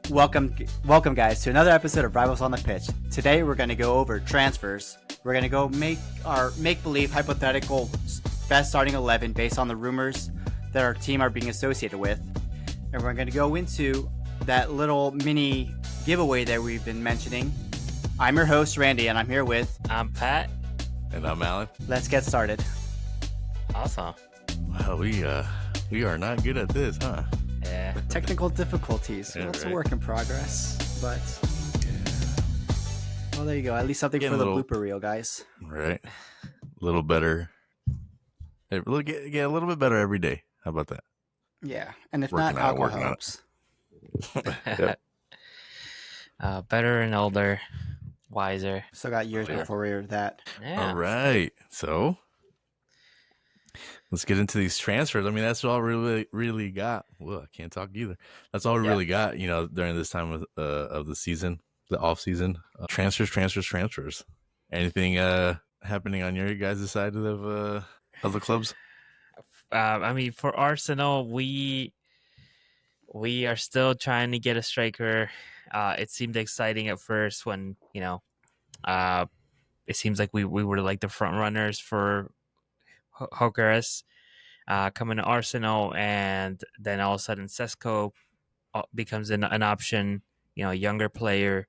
Welcome, guys, to another episode of Rivals on the Pitch. Today, we're going to go over transfers. We're going to go make our make-believe hypothetical best starting 11 based on the rumors that our team are being associated with, and we're going to go into that little mini giveaway that we've been mentioning. I'm your host, Randy, and I'm here with... I'm Pat. And I'm Alan. Let's get started. Awesome. Well, we are not good at this, huh? Yeah. Technical difficulties. Yeah, It's a right. work in progress, but... Well, there you go. At least something Getting for a the little- blooper reel, guys. Right. A little better. Get a little bit better every day. How about that? Yeah, and if Working not, on it, alcohol working on it. helps. Yep. Better and older, wiser. Still got years Yeah. before we're that. Yeah. All right. So let's get into these transfers. I mean, that's all we really got. Well, I can't talk either. That's all we really got, during this time of the season, the off season. Transfers. Anything happening on your guys' side of the clubs? I mean, for Arsenal, we are still trying to get a striker. It seemed exciting at first when it seems like we were like the front runners for Hokeres coming to Arsenal, and then all of a sudden Sesko becomes an option. A younger player,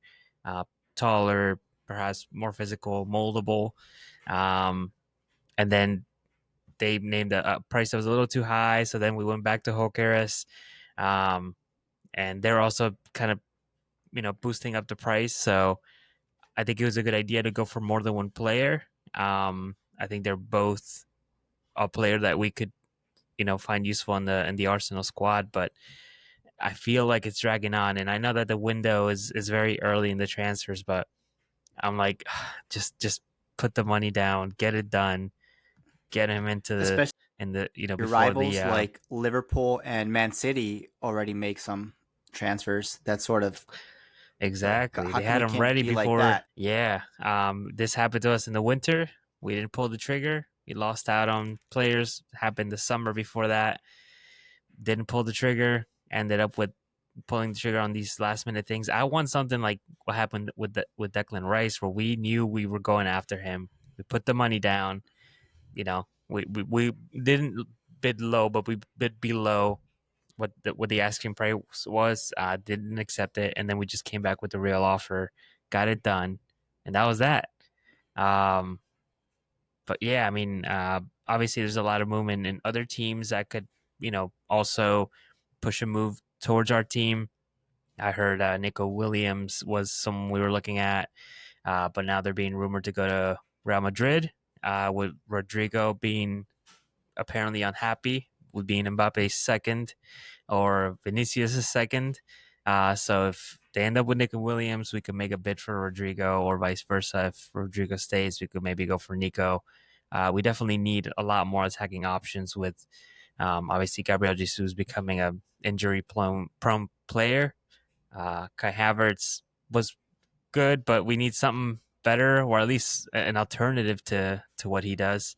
taller, perhaps more physical, moldable, and then they named a price that was a little too high. So then we went back to Hokeres, and they're also kind of boosting up the price. So I think it was a good idea to go for more than one player. I think they're both a player that we could find useful in the Arsenal squad, but I feel like it's dragging on, and I know that the window is very early in the transfers, but I'm like, just put the money down, get it done, get him into Especially your before rivals the like Liverpool and Man City already make some transfers. That sort of exactly. how They come had we them can't ready be like before. that? Yeah. This happened to us in the winter. We didn't pull the trigger. We lost out on players. Happened the summer before that. Didn't pull the trigger. Ended up with pulling the trigger on these last minute things. I want something like what happened with Declan Rice, where we knew we were going after him. We put the money down. We didn't bid low, but we bid below what the asking price was. Didn't accept it, and then we just came back with the real offer, got it done, and that was that. But yeah, I mean, obviously there's a lot of movement in other teams that could, also push a move towards our team. I heard Nico Williams was someone we were looking at, but now they're being rumored to go to Real Madrid, with Rodrigo being apparently unhappy with being Mbappe's second or Vinicius' second. So if they end up with Nico Williams, we could make a bid for Rodrigo, or vice versa. If Rodrigo stays, we could maybe go for Nico. We definitely need a lot more attacking options with obviously Gabriel Jesus becoming a injury-prone player. Kai Havertz was good, but we need something better, or at least an alternative to what he does.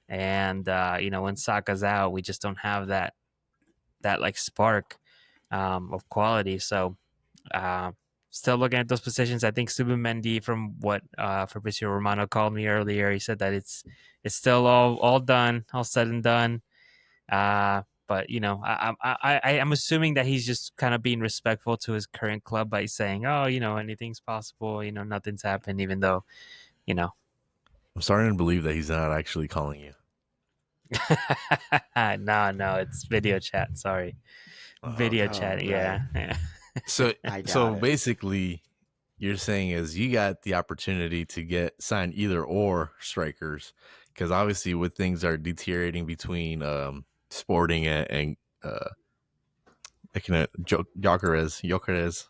And when Saka's out, we just don't have that like spark of quality. So still looking at those positions. I think Subimendi, from what Fabrizio Romano called me earlier, he said that it's still all done, all said and done. But I'm assuming that he's just kind of being respectful to his current club by saying, oh, anything's possible. Nothing's happened, even though, I'm starting to believe that he's not actually calling you. No, it's video chat. Sorry. Video chat. right. Yeah. So I got so it. basically, you're saying is you got the opportunity to sign either or strikers, because obviously with things are deteriorating between Sporting and Jokeres,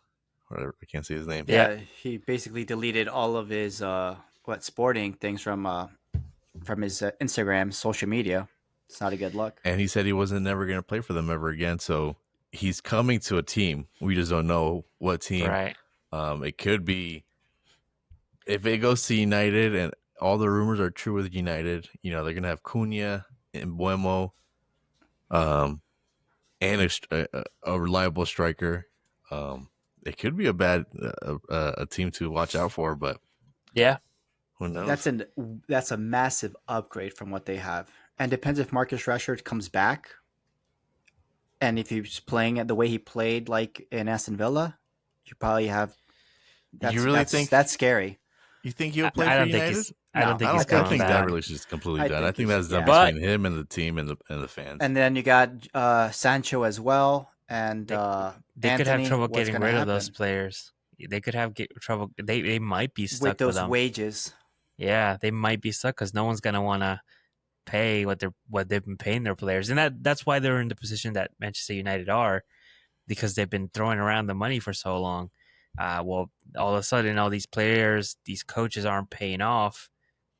whatever, I can't say his name. Yeah, he basically deleted all of his sporting things from his Instagram, social media. It's not a good look. And he said he wasn't never going to play for them ever again. So he's coming to a team. We just don't know what team. Right. It could be, if it goes to United, and all the rumors are true with United, they're going to have Cunha and Buemo, and a reliable striker. it could be a bad a team to watch out for, but Yeah. who knows? That's a massive upgrade from what they have, and depends if Marcus Rashford comes back, and if he's playing it the way he played like in Aston Villa, you probably have You really think that's scary. you think he'll play I for don't think United? he's. I don't No, think I he's don't. I coming think that back. relationship's completely I done. I think think he's that's done But between him and the team and the fans. and then you got Sancho as well, and they they could have Anthony. trouble What's getting going to rid of those happen players. They could have trouble. They might be with stuck with those them. wages? Yeah, they might be stuck because no one's gonna want to pay what they've been paying their players, and that's why they're in the position that Manchester United are, because they've been throwing around the money for so long. Well, all of a sudden, all these players, these coaches aren't paying off,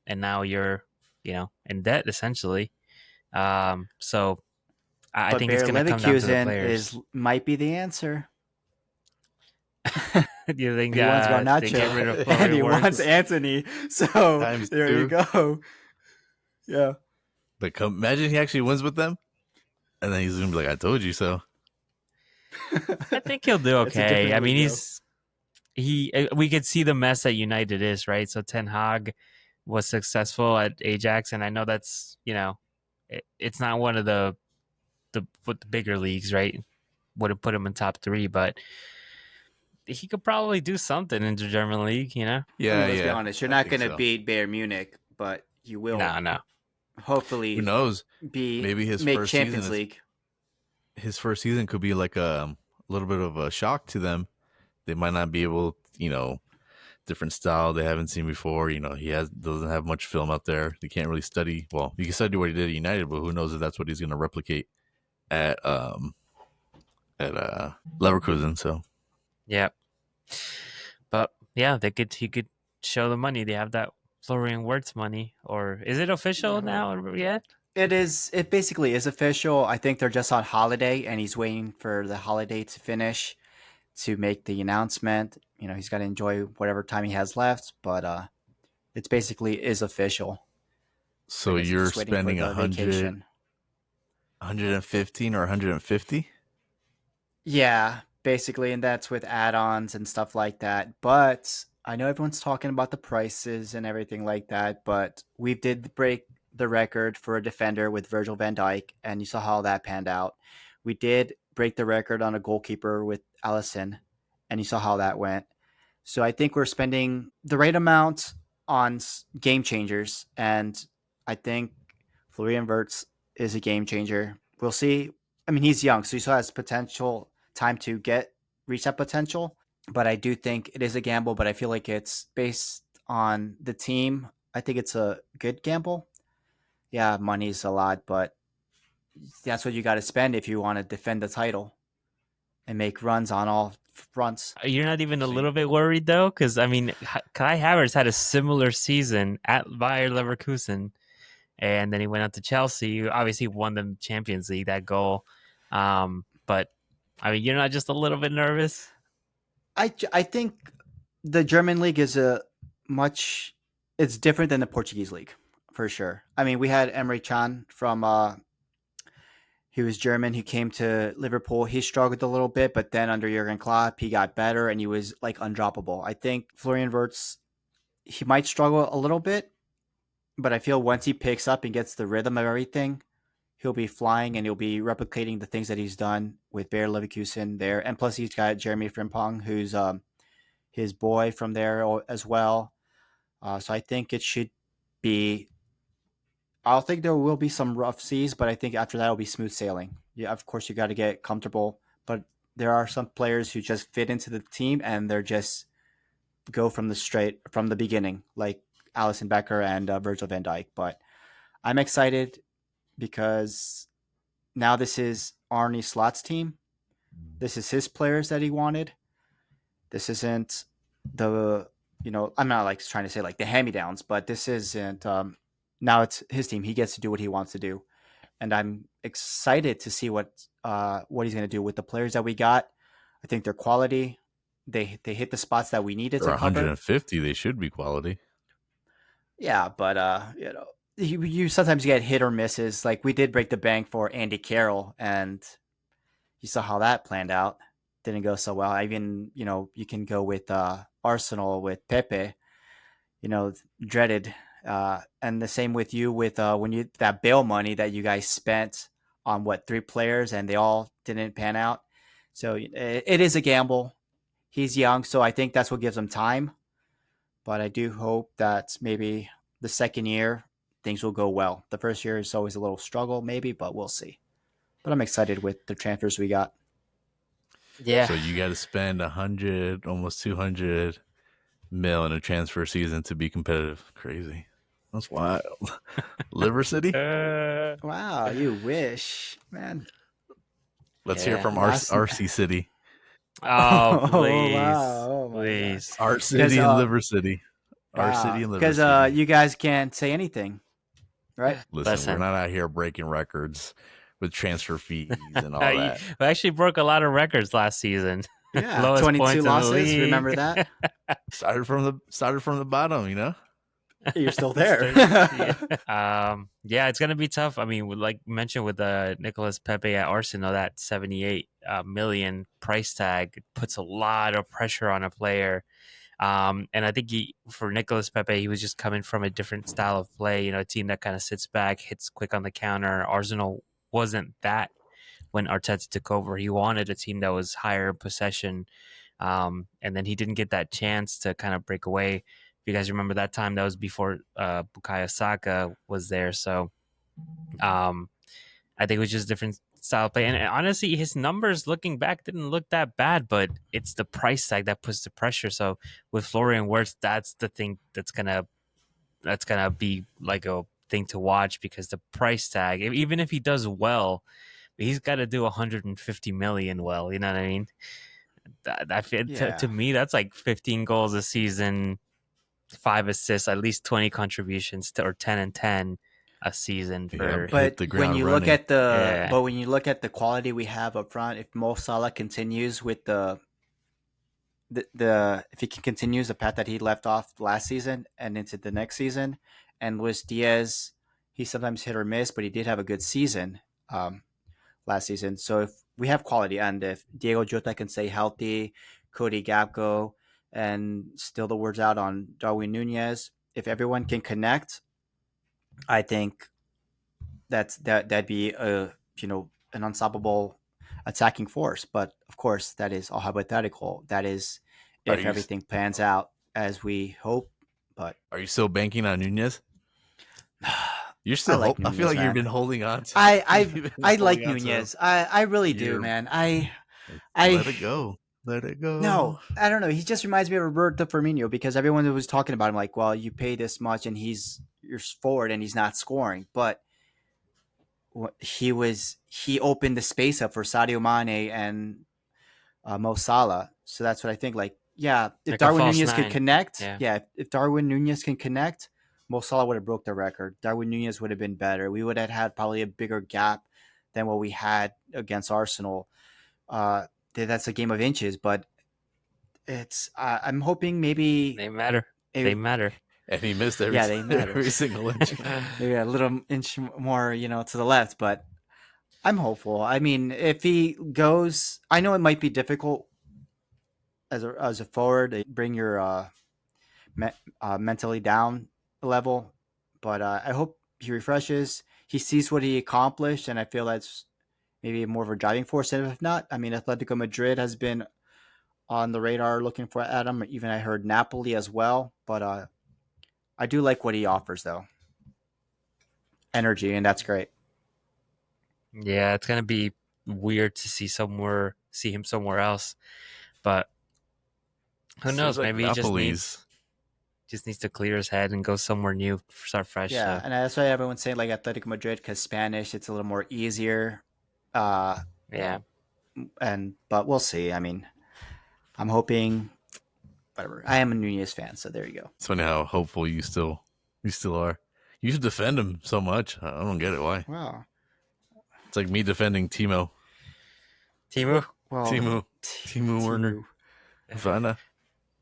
and now you're, in debt essentially. So I But think it's Bayer going to come down to the Leverkusen players. might be the answer. Do you think He wants they get rid of Garnacho and he Florian wants Wirtz? Anthony. So Times there you two. go. Yeah. But imagine he actually wins with them, and then he's gonna be like, "I told you so." I think he'll do It's a okay. different I mean, league, though. we could see the mess that United is, right? So Ten Hag was successful at Ajax, and I know that's it's not one of the bigger leagues, right? Would have put him in top 3, but he could probably do something in the German league, I Yeah, mean, let's be yeah. honest. You're I not think going to so. beat Bayern Munich, but you will No. Who hopefully knows? be Maybe make Champions League. his first season could be like a little bit of a shock to them. They might not be able, different style they haven't seen before. He doesn't have much film out there. They can't really study. Well, you can study what he did at United, but who knows if that's what he's going to replicate at Leverkusen. So Yeah, but yeah, he could show the money. They have that Florian Wirtz money, or is it official now yet? It is. It basically is official. I think they're just on holiday, and he's waiting for the holiday to finish to make the announcement. He's got to enjoy whatever time he has left, but it's basically is official. So I so guess he's you're just waiting for spending the 100, vacation. 115 or 150? Yeah, basically, and that's with add-ons and stuff like that. But I know everyone's talking about the prices and everything like that, but we did break the record for a defender with Virgil van Dijk, and you saw how that panned out. We did break the record on a goalkeeper with Allison, and you saw how that went. So I think we're spending the right amount on game changers, and I think Florian Wirtz is a game changer. We'll see. I mean, he's young, so he still has potential time to reach that potential. But I do think it is a gamble. But I feel like it's based on the team. I think it's a good gamble. Yeah, money's a lot, but that's what you got to spend if you want to defend the title and make runs on all fronts. You're not even a See, little bit worried though, because I mean, Kai Havertz had a similar season at Bayer Leverkusen, and then he went out to Chelsea. Obviously, won the Champions League, that goal. But I mean, you're not just a little bit nervous? I think the German league is it's different than the Portuguese league for sure. I mean, we had Emre Can from he was German. He came to Liverpool. He struggled a little bit, but then under Jurgen Klopp, he got better and he was like undroppable. I think Florian Wirtz, he might struggle a little bit, but I feel once he picks up and gets the rhythm of everything, he'll be flying and he'll be replicating the things that he's done with Bayer Leverkusen there. And plus, he's got Jeremy Frimpong, who's his boy from there as well. So I think it should be. I'll think there will be some rough seas, but I think after that it'll be smooth sailing. Yeah, of course you got to get comfortable, but there are some players who just fit into the team and they're just go from the beginning, like Allison Becker and Virgil van Dijk. But I'm excited because now this is Arne Slot's team. This is his players that he wanted. This isn't I'm not like trying to say like the hand me downs, but this isn't. Now it's his team. He gets to do what he wants to do, and I'm excited to see what he's going to do with the players that we got. I think they're quality. They hit the spots that we needed for to cover. 150, they should be quality. Yeah, but you sometimes get hit or misses. Like we did break the bank for Andy Carroll, and you saw how that planned out. didn't go so well. Even you can go with Arsenal with Pepe, dreaded. And the same with you with when you that bail money that you guys spent on what 3 players and they all didn't pan out. So it is a gamble. He's young, so I think that's what gives him time. But I do hope that maybe the second year things will go well. The first year is always a little struggle, maybe, but we'll see. But I'm excited with the transfers we got. Yeah. So you got to spend 100, almost 200 mil in a transfer season to be competitive. Crazy. That's wild. Liver City? Wow, you wish, man. Let's hear from Last- RC City. Oh, please. Wow. Oh, my please. R City and Liver City. R Wow. City and Liver Because City. you guys can't say anything, right? Listen, we're not out here breaking records with transfer fees and all that. We actually broke a lot of records last season. Yeah, Lowest 22 points in the losses. league. Remember that? Started from the bottom, you know. You're still there. Yeah, it's gonna be tough. I mean, like mentioned with Nicolas Pepe at Arsenal, that 78 million price tag puts a lot of pressure on a player. And I think for Nicolas Pepe, he was just coming from a different style of play. A team that kind of sits back, hits quick on the counter. Arsenal wasn't that when Arteta took over. He wanted a team that was higher possession, and then he didn't get that chance to kind of break away. If you guys remember that time, that was before Bukayo Saka was there. So I think it was just different style of play. And honestly, his numbers looking back didn't look that bad, but it's the price tag that puts the pressure. So with Florian Wirtz, that's the thing that's gonna be like a thing to watch, because the price tag, even if he does well, he's got to do 150 million well. You know what I mean? To me, that's like 15 goals a season, 5 assists, at least 20 contributions or 10 and 10 a season for. But when you look at when you look at the quality we have up front, if Mo Salah continues with the if he continues the path that he left off last season and into the next season, and Luis Diaz, he sometimes hit or miss, but he did have a good season last season. So if we have quality, and if Diego Jota can stay healthy, Cody Gakpo, and still the words out on Darwin Nunez, if everyone can connect, I think that'd be an unstoppable attacking force. But of course, that is all hypothetical. That is if everything pans out as we hope. But are you still banking on Nunez? You're still. I feel like you've been holding on to. I like Nunez. I really do, man. I let it go. Let it go. No, I don't know. He just reminds me of Roberto Firmino, because everyone was talking about him like, well, you pay this much and you're forward and he's not scoring. But he opened the space up for Sadio Mane and Mo Salah. So that's what I think. Like, yeah, if like Darwin Nunez can connect, if Darwin Nunez can connect, Mo Salah would have broke the record. Darwin Nunez would have been better. We would have had probably a bigger gap than what we had against Arsenal. That's a game of inches, but it's. I'm hoping maybe they matter. They matter. And he missed every single inch. Maybe a little inch more, to the left. But I'm hopeful. I mean, if he goes, I know it might be difficult as a forward to bring your mentally down level, but I hope he refreshes. He sees what he accomplished, and I feel that's maybe more of a driving force. And if not, I mean, Atletico Madrid has been on the radar looking for Adam. Even I heard Napoli as well. But I do like what he offers, though. Energy, and that's great. Yeah, it's gonna be weird to see him somewhere else, but who knows? Like maybe Napoli's. He just needs to clear his head and go somewhere new, start fresh. Yeah, and that's why everyone's saying like Atletico Madrid, because Spanish, it's a little more easier. Yeah, but we'll see. I mean, I'm hoping. Whatever. I am a Nunez fan, so there you go. It's funny how hopeful you still are. You should defend him so much. I don't get it. Why? Wow. It's like me defending Timo. Timo Werner.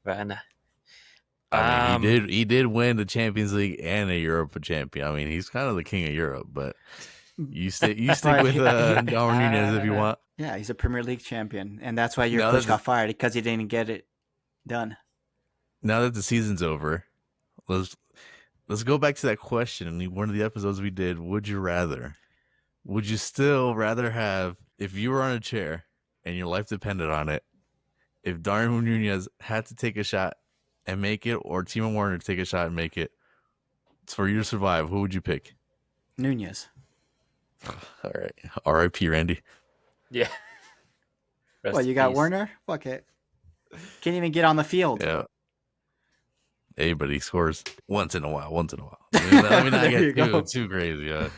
Werner. I mean, he did win the Champions League and a Europa champion. I mean, he's kind of the king of Europe, but You stick with But- Darwin Nunez if you want. Yeah, he's a Premier League champion, and that's why your Now coach that got fired because he didn't get it done. Now that the season's over, let's go back to that question in one of the episodes we did. Would you rather? Would you still rather have, if you were on a chair and your life depended on it, if Darwin Nunez had to take a shot and make it, or Timo Werner to take a shot and make it for you to survive, who would you pick? Nunez. All right, R.I.P. Randy. Yeah. Well, you got Werner? Fuck it. Can't even get on the field. Yeah. Hey, but he scores once in a while. Let me not There you go. get too crazy. It'll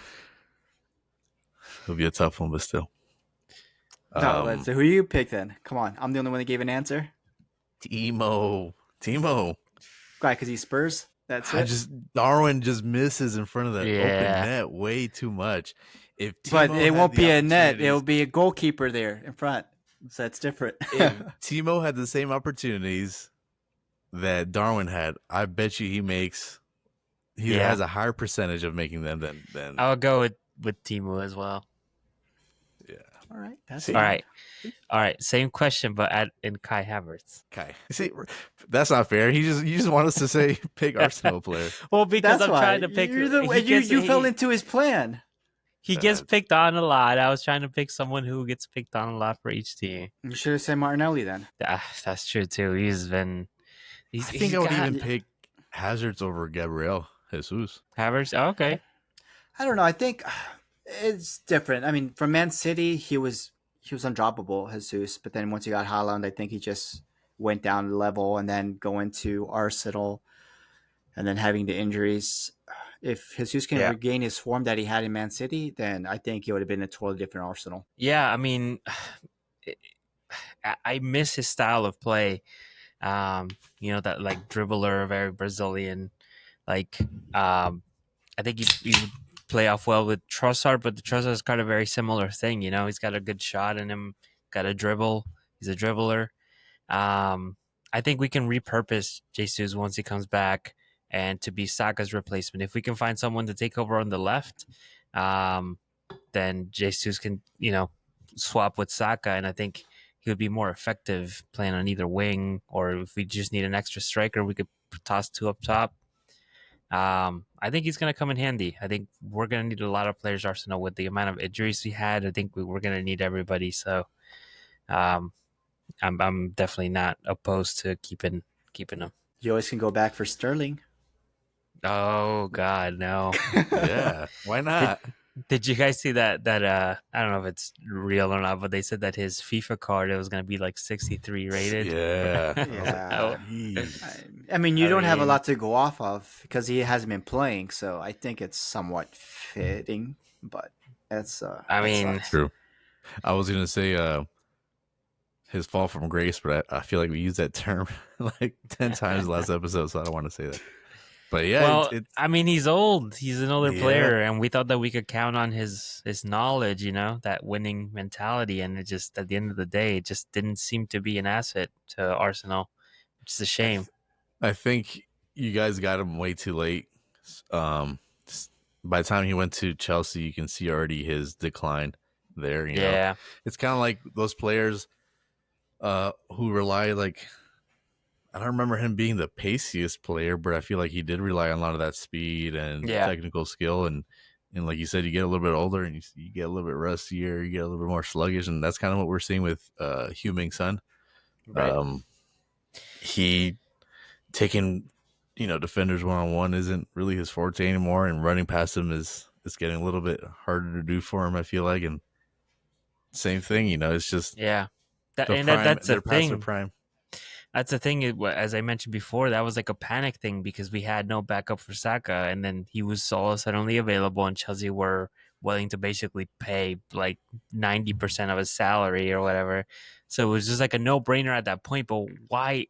be a tough one, but still. No, so who you pick then? Come on, I'm the only one that gave an answer. Timo. Why? Because he's Spurs. That's it. Darwin just misses in front of that Yeah. open net way too much. If But Timo it had won't the be a net. opportunities- It'll be a goalkeeper there in front. So that's different. If Timo had the same opportunities that Darwin had, I bet you he Yeah. has a higher percentage of making them than I would go with Timu as well. yeah. All right. That's See, fine. All right. Same question, but in Kai Havertz. Okay. See, that's not fair. You just want us to say pick Arsenal player. Well, because That's I'm why. trying to pick. You fell into his plan. He gets picked on a lot. I was trying to pick someone who gets picked on a lot for each team. You should have said Martinelli then. That's true too. He's been. I think I would even pick Hazards over Gabriel Jesus. Havertz. Oh, okay. I don't know. I think it's different. I mean, from Man City, he was undroppable, Jesus. But then once he got Haaland, I think he just went down a level. And then going to Arsenal, and then having the injuries. If Jesus can regain his form that he had in Man City, then I think it would have been a totally different Arsenal. Yeah, I mean, I miss his style of play. That like dribbler, very Brazilian. Like, I think he would play off well with Trossard, but the Trossard is kind of a very similar thing. He's got a good shot in him, got a dribble. He's a dribbler. I think we can repurpose Jesus once he comes back and to be Saka's replacement. If we can find someone to take over on the left, then Jesus can, swap with Saka, and I think he would be more effective playing on either wing, or if we just need an extra striker, we could toss two up top. I think he's going to come in handy. I think we're going to need a lot of players, Arsenal, with the amount of injuries we had. I think we're going to need everybody. So I'm definitely not opposed to keeping him. You always can go back for Sterling. Oh God, no! Yeah, why not? Did you guys see that? I don't know if it's real or not, but they said that his FIFA card, it was going to be like 63 rated. Yeah. Yeah. I mean, you don't have a lot to go off of because he hasn't been playing, so I think it's somewhat fitting. But that's True. I was gonna say his fall from grace, but I feel like we used that term like 10 times last episode, so I don't want to say that. But yeah, well, I mean, he's old. He's an older player, and we thought that we could count on his knowledge, that winning mentality. And it just, at the end of the day, it just didn't seem to be an asset to Arsenal, which is a shame. I think you guys got him way too late. By the time he went to Chelsea, you can see already his decline there. You know? It's kind of like those players who rely I don't remember him being the paciest player, but I feel like he did rely on a lot of that speed and technical skill. And like you said, you get a little bit older and you get a little bit rustier, you get a little bit more sluggish. And that's kind of what we're seeing with Heung-min Son. Right. He taking, defenders one-on-one isn't really his forte anymore. And running past him is getting a little bit harder to do for him, I feel like. And same thing, it's just. Yeah. That's the thing. Prime. That's the thing. As I mentioned before, that was like a panic thing because we had no backup for Saka, and then he was all of a sudden available, and Chelsea were willing to basically pay like 90% of his salary or whatever. So it was just like a no-brainer at that point. But why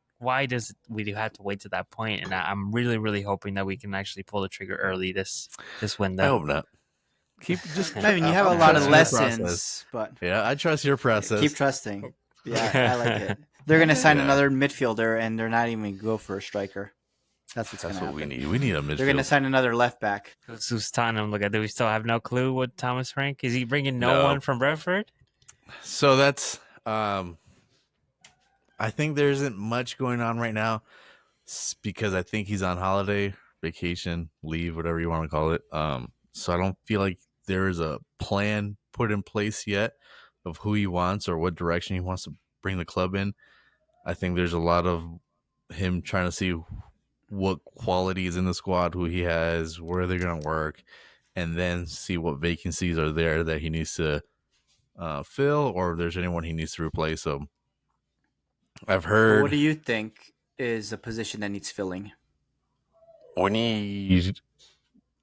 does we have to wait to that point? And I'm really, really hoping that we can actually pull the trigger early this window. I hope not. You have a lot of lessons, but I trust your process. Keep trusting. Yeah, I like it. They're going to sign another midfielder, and they're not even going to go for a striker. That's what's going That's to what we happen. need. We need a midfield. They're going to sign another left back. Who's Tottenham? Look at. Do we still have no clue what Thomas Frank is? He bringing no No. one from Brentford? So that's. I think there isn't much going on right now because I think he's on holiday, vacation, leave, whatever you want to call it. So I don't feel like there is a plan put in place yet of who he wants or what direction he wants to bring the club in. I think there's a lot of him trying to see what qualities in the squad, who he has, where they're going to work, and then see what vacancies are there that he needs to fill, or if there's anyone he needs to replace. So I've But heard. what do you think is a position that needs filling? We need.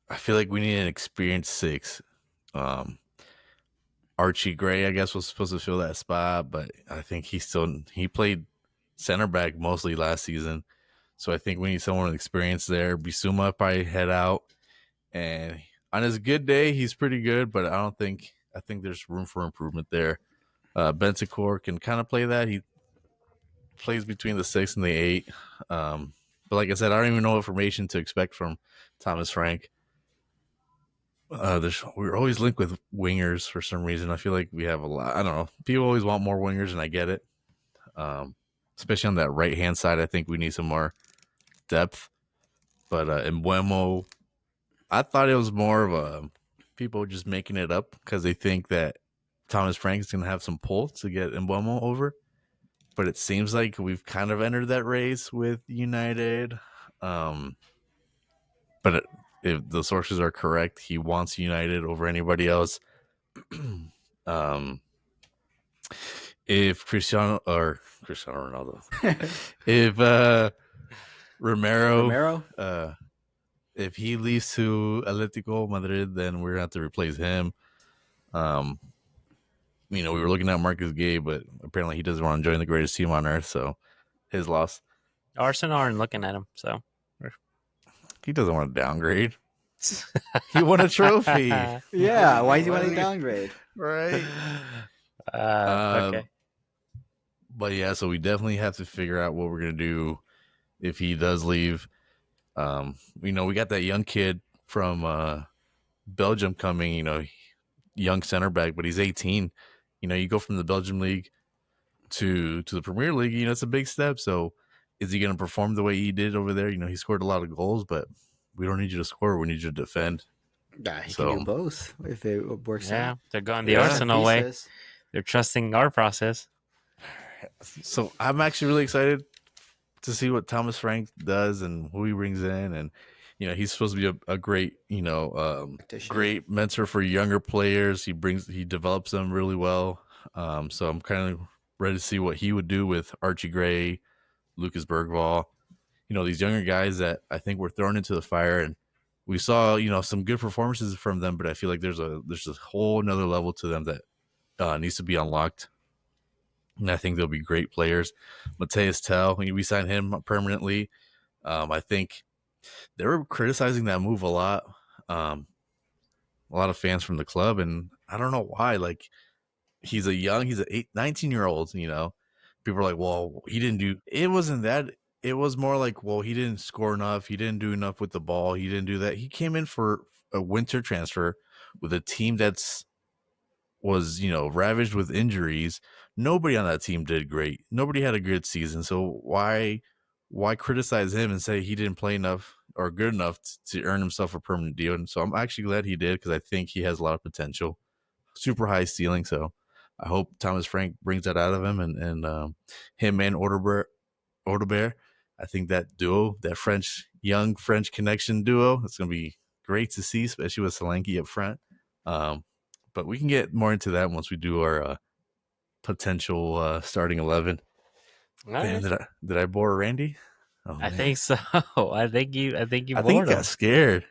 I feel like we need an experienced six. Archie Gray, I guess, was supposed to fill that spot, but I think he played center back mostly last season. So I think we need someone with experience there. Bissouma probably head out. And on his good day, he's pretty good, but I think there's room for improvement there. Bentancur can kind of play that. He plays between the 6 and the 8. But like I said, I don't even know what formation to expect from Thomas Frank. We're always linked with wingers for some reason. I feel like we have a lot. I don't know. People always want more wingers, and I get it. Especially on that right hand side, I think we need some more depth. But Mbuemo, I thought it was more of a people just making it up because they think that Thomas Frank is going to have some pull to get Mbuemo over. But it seems like we've kind of entered that race with United. But if the sources are correct, he wants United over anybody else. If Cristiano Ronaldo, if Romero, if he leaves to Atletico Madrid, then we're gonna have to replace him. We were looking at Marcus Gay, but apparently he doesn't want to join the greatest team on earth, so his loss. Arsenal aren't looking at him, so He doesn't want to downgrade. He won a trophy. Yeah, why do you want to downgrade? Right. Okay. But yeah, so we definitely have to figure out what we're gonna do if he does leave. We got that young kid from Belgium coming. Young center back, but he's 18. You go from the Belgium league to the Premier League. It's a big step. So, is he gonna perform the way he did over there? He scored a lot of goals, but we don't need you to score. We need you to defend. Yeah, he can do both if it works out. Yeah, they're going the Arsenal way. They're trusting our process. So I'm actually really excited to see what Thomas Frank does and who he brings in. And, he's supposed to be a great, great mentor for younger players. He develops them really well. So I'm kind of ready to see what he would do with Archie Gray, Lucas Bergvall, these younger guys that I think were thrown into the fire. And we saw, some good performances from them, but I feel like there's a whole nother level to them that needs to be unlocked. And I think they'll be great players. Mateus Tell, we signed him permanently. I think they were criticizing that move a lot. A lot of fans from the club, and I don't know why. Like, he's an 19-year-old, People are like, well, he didn't do – it wasn't that. It was more like, well, he didn't score enough. He didn't do enough with the ball. He didn't do that. He came in for a winter transfer with a team was ravaged with injuries. Nobody on that team did great. Nobody had a good season. So why criticize him and say he didn't play enough or good enough to earn himself a permanent deal? And so I'm actually glad he did because I think he has a lot of potential, super high ceiling. So I hope Thomas Frank brings that out of him and him and Audebert. I think that duo, that young French connection duo, it's going to be great to see, especially with Solanke up front. But we can get more into that once we do our potential starting 11. Man, did I bore Randy? Oh, I think so. I think you I think he bored him. got scared.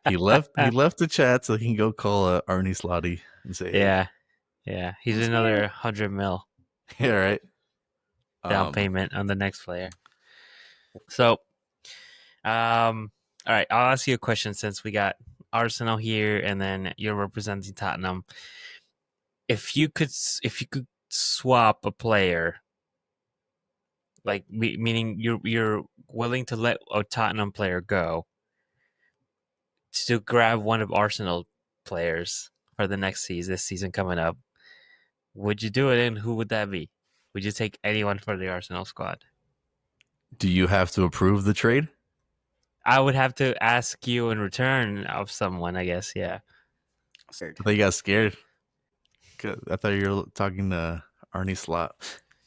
He left the chat so he can go call Arnie Slotty and say, hey. Yeah. He's another 100 mil. Yeah, right. Down payment on the next player. So, all right. I'll ask you a question since we got Arsenal here, and then you're representing Tottenham. If you could swap a player Like meaning you're willing to let a Tottenham player go to grab one of Arsenal players for the next season, this season coming up. Would you do it, and who would that be? Would you take anyone for the Arsenal squad? Do you have to approve the trade? I would have to ask you in return of someone, I guess. Yeah. I thought you got scared. I thought you were talking to Arnie Slot.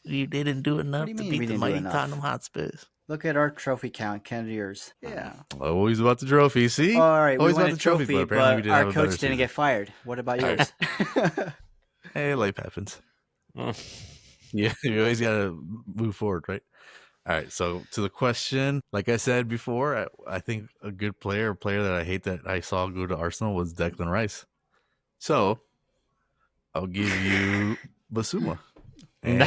You didn't do enough do you to mean beat we the didn't do mighty enough? Tottenham Hotspurs. Look at our trophy count, yours. Yeah. Always about the trophy. See, All right, always we won about a the trophy, but apparently we didn't our have a better coach didn't season. get fired. What about All yours? Hey, life happens. Yeah, you always got to move forward, right? All right, so to the question, like I said before, I think a good player, a player that I hate that I saw go to Arsenal was Declan Rice. So I'll give you Basuma. And No,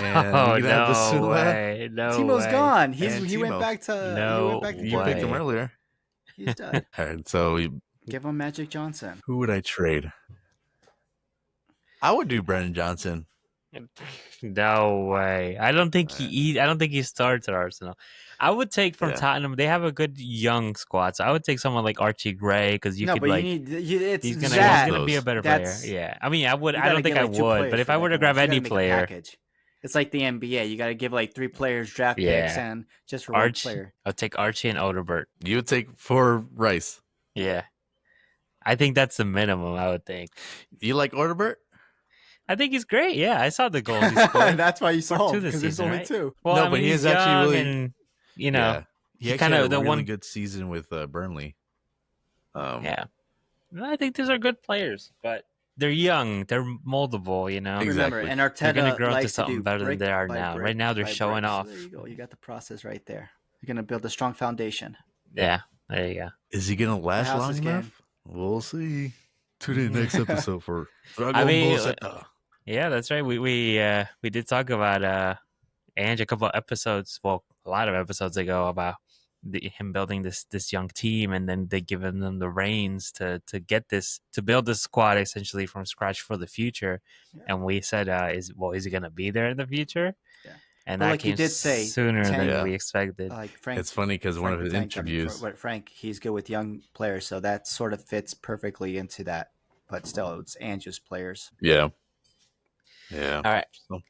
you can have no Basuma. way, no Timo's way. gone. And He went Timo. back to No You picked him way. earlier. He's done. All right, so Give him Magic Johnson. who would I trade? I would do Brennan Johnson. No way. I don't think I don't think he starts at Arsenal. I would take from Yeah. Tottenham. They have a good young squad, so I would take someone like Archie Gray because you No, could but like. you need. It's He's that. gonna be a better player. Yeah, I mean, I would. You I gotta don't think give, I like, two would, players but if for I were to Declan grab Rice. You gotta any make a player, package. It's like the NBA. You got to give like 3 players draft picks Yeah. and just for one Archie, player. I'll take Archie and Oderbert. You would take for Rice. Yeah, I think that's the minimum. I would think. You like Oderbert? I think he's great. Yeah, I saw the goals he scored. That's why you saw him two this because there's season, only right? 2. Well, No, I but mean, he he's is actually young really- and you know, Yeah. He he actually kind had of a the really one. good season with Burnley. Yeah, I think these are good players, but they're young. They're moldable. You know, Exactly. Remember, and they're gonna Arteta grow into likes to something do better than brick they are by now. brick Right now, they're by showing brick. So off. there you go. You got the process right there. You're gonna build a strong foundation. Yeah, there you go. Is he gonna last house long is enough? We'll see. Tune in next episode for Dragon I mean, Ball Z. Yeah, that's right. We did talk about Ange a couple of episodes, well, a lot of episodes ago about him building this young team, and then they given them the reins to build this squad essentially from scratch for the future. Yeah. And we said, is he going to be there in the future? Yeah. And But that like you came did say, sooner than Yeah. we expected. Like Frank. It's funny because one of his interviews. Frank, he's good with young players, so that sort of fits perfectly into that. But still, it's Ange's players. Yeah. Yeah. All right. So-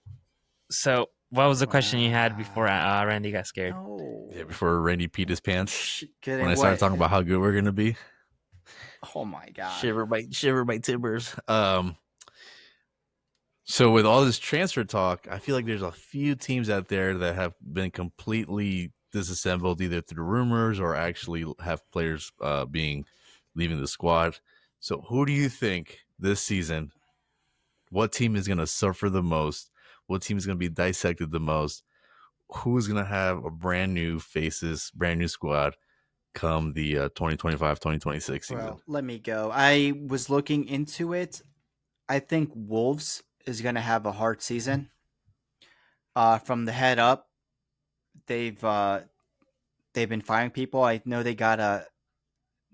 So, what was the question you had before Randy got scared? No. Yeah, before Randy peed his pants. Kidding, When I started what? talking about how good we're gonna be. Oh my god. Shiver my timbers. So with all this transfer talk, I feel like there's a few teams out there that have been completely disassembled either through rumors or actually have players leaving the squad. So who do you think this season, what team is going to suffer the most? What team is going to be dissected the most? Who's going to have a brand new faces, brand new squad come the 2025-2026 season? Well, let me go. I was looking into it. I think Wolves is going to have a hard season. From the head up, they've been firing people. I know they got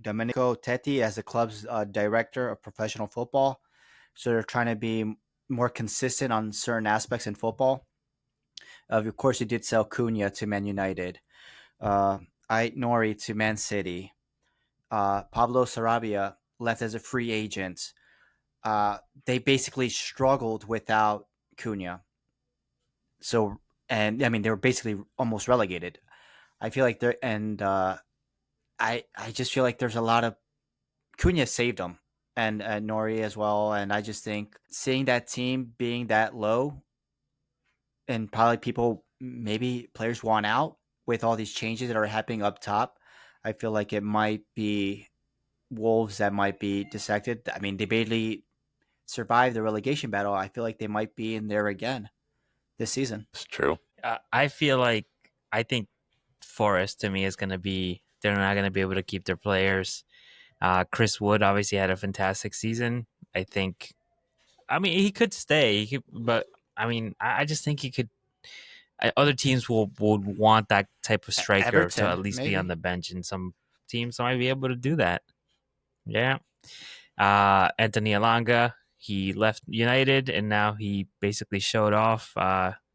Domenico Tetti as the club's director of professional football, so they're trying to be more consistent on certain aspects in football. Of course, he did sell Cunha to Man United, Ait Nori to Man City, Pablo Sarabia left as a free agent. They basically struggled without Cunha. So, and I mean, they were basically almost relegated. I feel like I just feel like there's a lot of Cunha saved them and Nori as well. And I just think seeing that team being that low and probably maybe players want out with all these changes that are happening up top, I feel like it might be Wolves that might be dissected. I mean, they barely survived the relegation battle. I feel like they might be in there again this season. It's true. I think Forest to me is going to be, they're not going to be able to keep their players. Chris Wood obviously had a fantastic season. I mean, he could stay, but I mean, I just think he could. Other teams would want that type of striker Everton, to at least be maybe. on the bench, and some teams might be able to do that. Yeah. Anthony Alanga, he left United, and now he basically showed off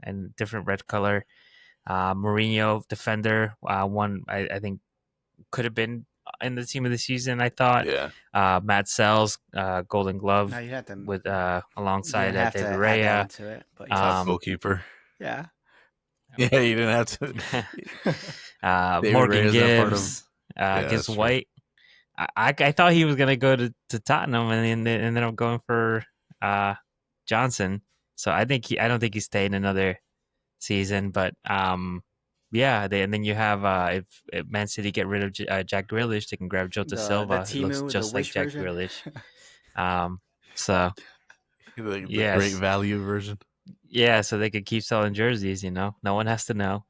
in different red color. Mourinho, defender, one I think could have been in the team of the season. I thought. Yeah. Matt Sells, Golden Glove No, you have to. with You alongside didn't have David to add that Raya. into it, but Top yes. goalkeeper. Yeah. Yeah, you didn't have to. David Morgan Raya's not part of. Gibbs, Yeah, Gibbs that's true. White. I thought he was gonna go to Tottenham and then ended up going for Johnson. So I don't think he's staying another season. But yeah, and then you have if Man City get rid of Jack Grealish, they can grab Jota The Silva. It looks Timu, the just like Wish Jack version. Grealish. So The yes. great value version. Yeah, so they could keep selling jerseys. No one has to know.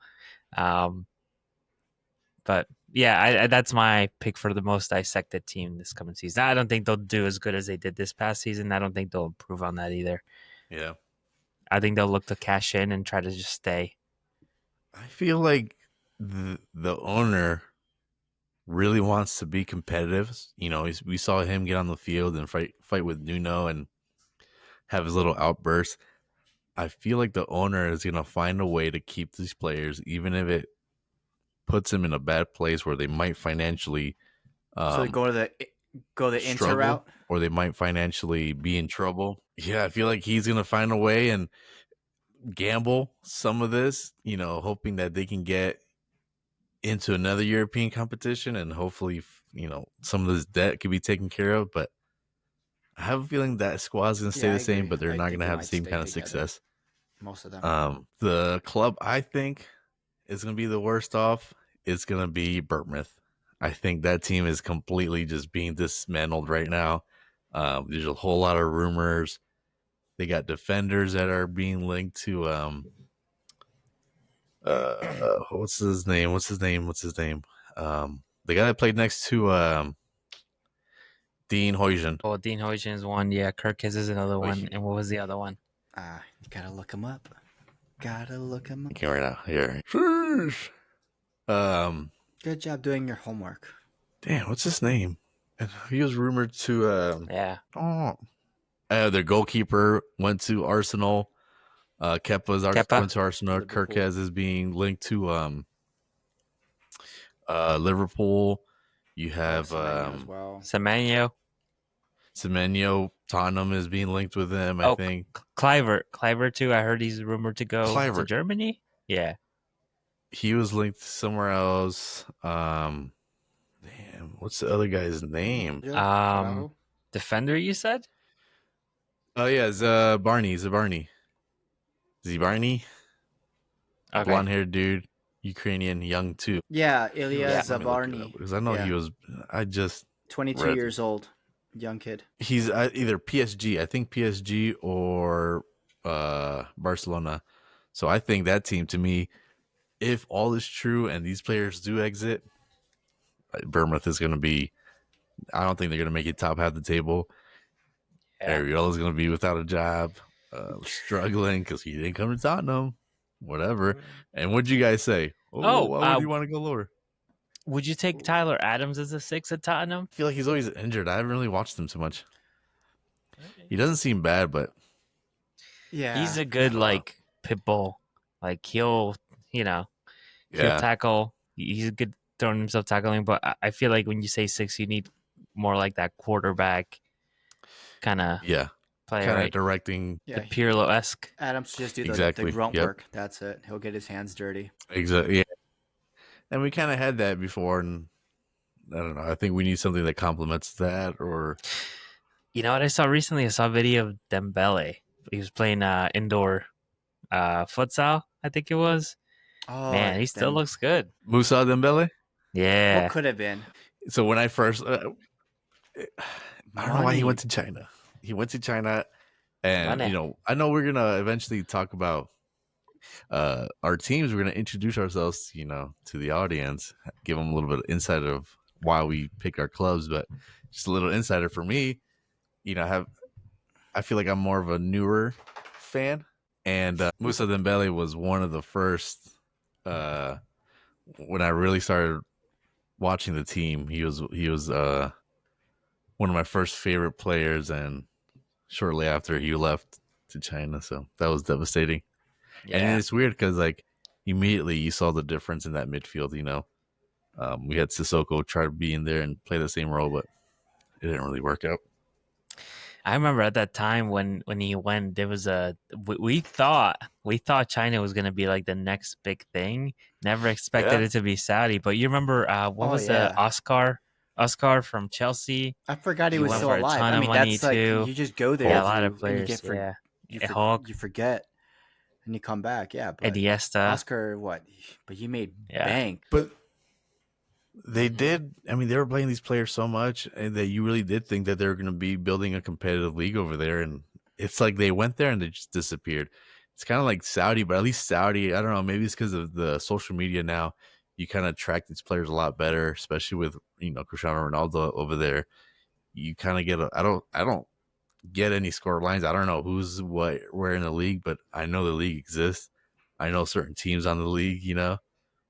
But yeah, that's my pick for the most dissected team this coming season. I don't think they'll do as good as they did this past season. I don't think they'll improve on that either. Yeah. I think they'll look to cash in and try to just stay. I feel like the owner really wants to be competitive. You know, we saw him get on the field and fight with Nuno and have his little outbursts. I feel like the owner is going to find a way to keep these players, even if it puts them in a bad place where they might financially So go the Inter struggle, route. or they might financially be in trouble. Yeah, I feel like he's going to find a way and gamble some of this, you know, hoping that they can get into another European competition and hopefully, you know, some of this debt could be taken care of. But I have a feeling that squad's going to stay Yeah, I the same, agree. but they're I not think going to they have the might same stay kind of together. success. Most of them. The club I think is going to be the worst off. It's going to be Bournemouth. I think that team is completely just being dismantled right now. There's a whole lot of rumors. They got defenders that are being linked to what's his name? The guy that played next to Dean Huijsen. Oh, Dean Huijsen is one. Yeah, Kirkes is another one. he- And what was the other one? You gotta look him up. Gotta look him up. I can't right now. Here. Good job doing your homework. Damn, what's his name? He was rumored to Yeah. their goalkeeper went to Arsenal. Kepa? Went to Arsenal. Liverpool. Kirkes is being linked to Liverpool. You have Semenyo as well. Semenyo. Tottenham is being linked with him, I think. Clivert too. I heard he's rumored to go to Kluivert. Germany. Yeah. He was linked somewhere else. Damn, what's the other guy's name? Defender, you said? Oh yeah, Zabarny. Zabarny. Okay. Blonde haired dude, Ukrainian, young too. Yeah, Ilya Yeah. Let me look it Zabarny. up, because I know he was. I just 22 read- years old, young kid. He's either PSG, I think PSG, or Barcelona. So I think that team, to me, if all is true and these players do exit, Bournemouth is going to be. I don't think they're going to make it top half the table. Yeah. Ariola's going to be without a job, struggling because he didn't come to Tottenham. Whatever. And what'd you guys say? Why would you want to go lower? Would you take Tyler Adams as a 6 at Tottenham? I feel like he's always injured. I haven't really watched him too much. He doesn't seem bad, but Yeah, he's a good pit bull. Like he'll tackle. He's a good throwing himself tackling, but I feel like when you say 6, you need more like that quarterback kind of player, kind of right? directing. The Pirlo-esque. Adams just do Exactly, the grunt yep. work. That's it. He'll get his hands dirty. Exactly. Yeah. And we kind of had that before, and I don't know. I think we need something that complements that, or You know what I saw recently? I saw a video of Dembele. He was playing indoor futsal, I think it was. Oh Man, he still looks good. Musa Dembele. Yeah. What could have been? So when I first, I don't know why he went to China. He went to China, and Money. I know we're gonna eventually talk about our teams. We're gonna introduce ourselves, to the audience, give them a little bit of insight of why we pick our clubs. But just a little insider for me, I feel like I'm more of a newer fan, and Musa Dembele was one of the first. When I really started watching the team, he was one of my first favorite players, and shortly after he left to China, so that was devastating. Yeah. And it's weird because immediately you saw the difference in that midfield. We had Sissoko try to be in there and play the same role, but it didn't really work out. I remember at that time when he went, there was we thought China was going to be like the next big thing. Never expected Yeah. it to be Saudi. But you remember what was the Oscar from Chelsea? I forgot he He was went still for a alive. ton I of mean, money that's like too. you just go there Yeah, a if lot of and you players. Yeah, Hulk, you forget and you come back. Yeah, but Iniesta. Oscar, what? But you made Yeah. bank. But they did. I mean, they were playing these players so much and that you really did think that they were going to be building a competitive league over there. And it's like they went there and they just disappeared. It's kind of like Saudi, but at least Saudi, I don't know, maybe it's because of the social media now. You kind of track these players a lot better, especially with, Cristiano Ronaldo over there. You kind of get I don't get any score lines. I don't know who's where in the league, but I know the league exists. I know certain teams on the league,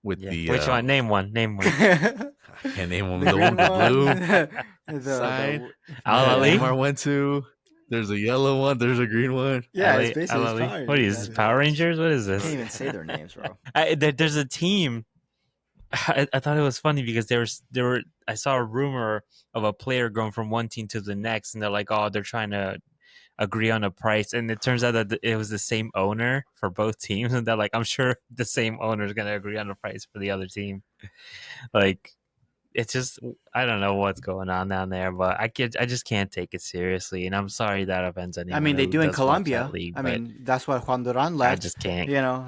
with the Which one? Name one. Name one. I can't name one. The The one green with the one, blue sign. Al that Ali? Neymar went to. There's a yellow one. There's a green one. Yeah, it's LA basically LA. Power What is this? Power Rangers? What is I this? can't even say their names, bro. There's a team. I thought it was funny because there were. I saw a rumor of a player going from one team to the next, and they're like, "Oh, they're trying to agree on a price," and it turns out that it was the same owner for both teams, and they're like, "I'm sure the same owner is going to agree on a price for the other team." Like, it's just I don't know what's going on down there, but I just can't take it seriously, and I'm sorry that offends anyone. I mean, they who do in does watch Colombia. that league, I but mean, that's why Juan Duran I left. just can't. You know,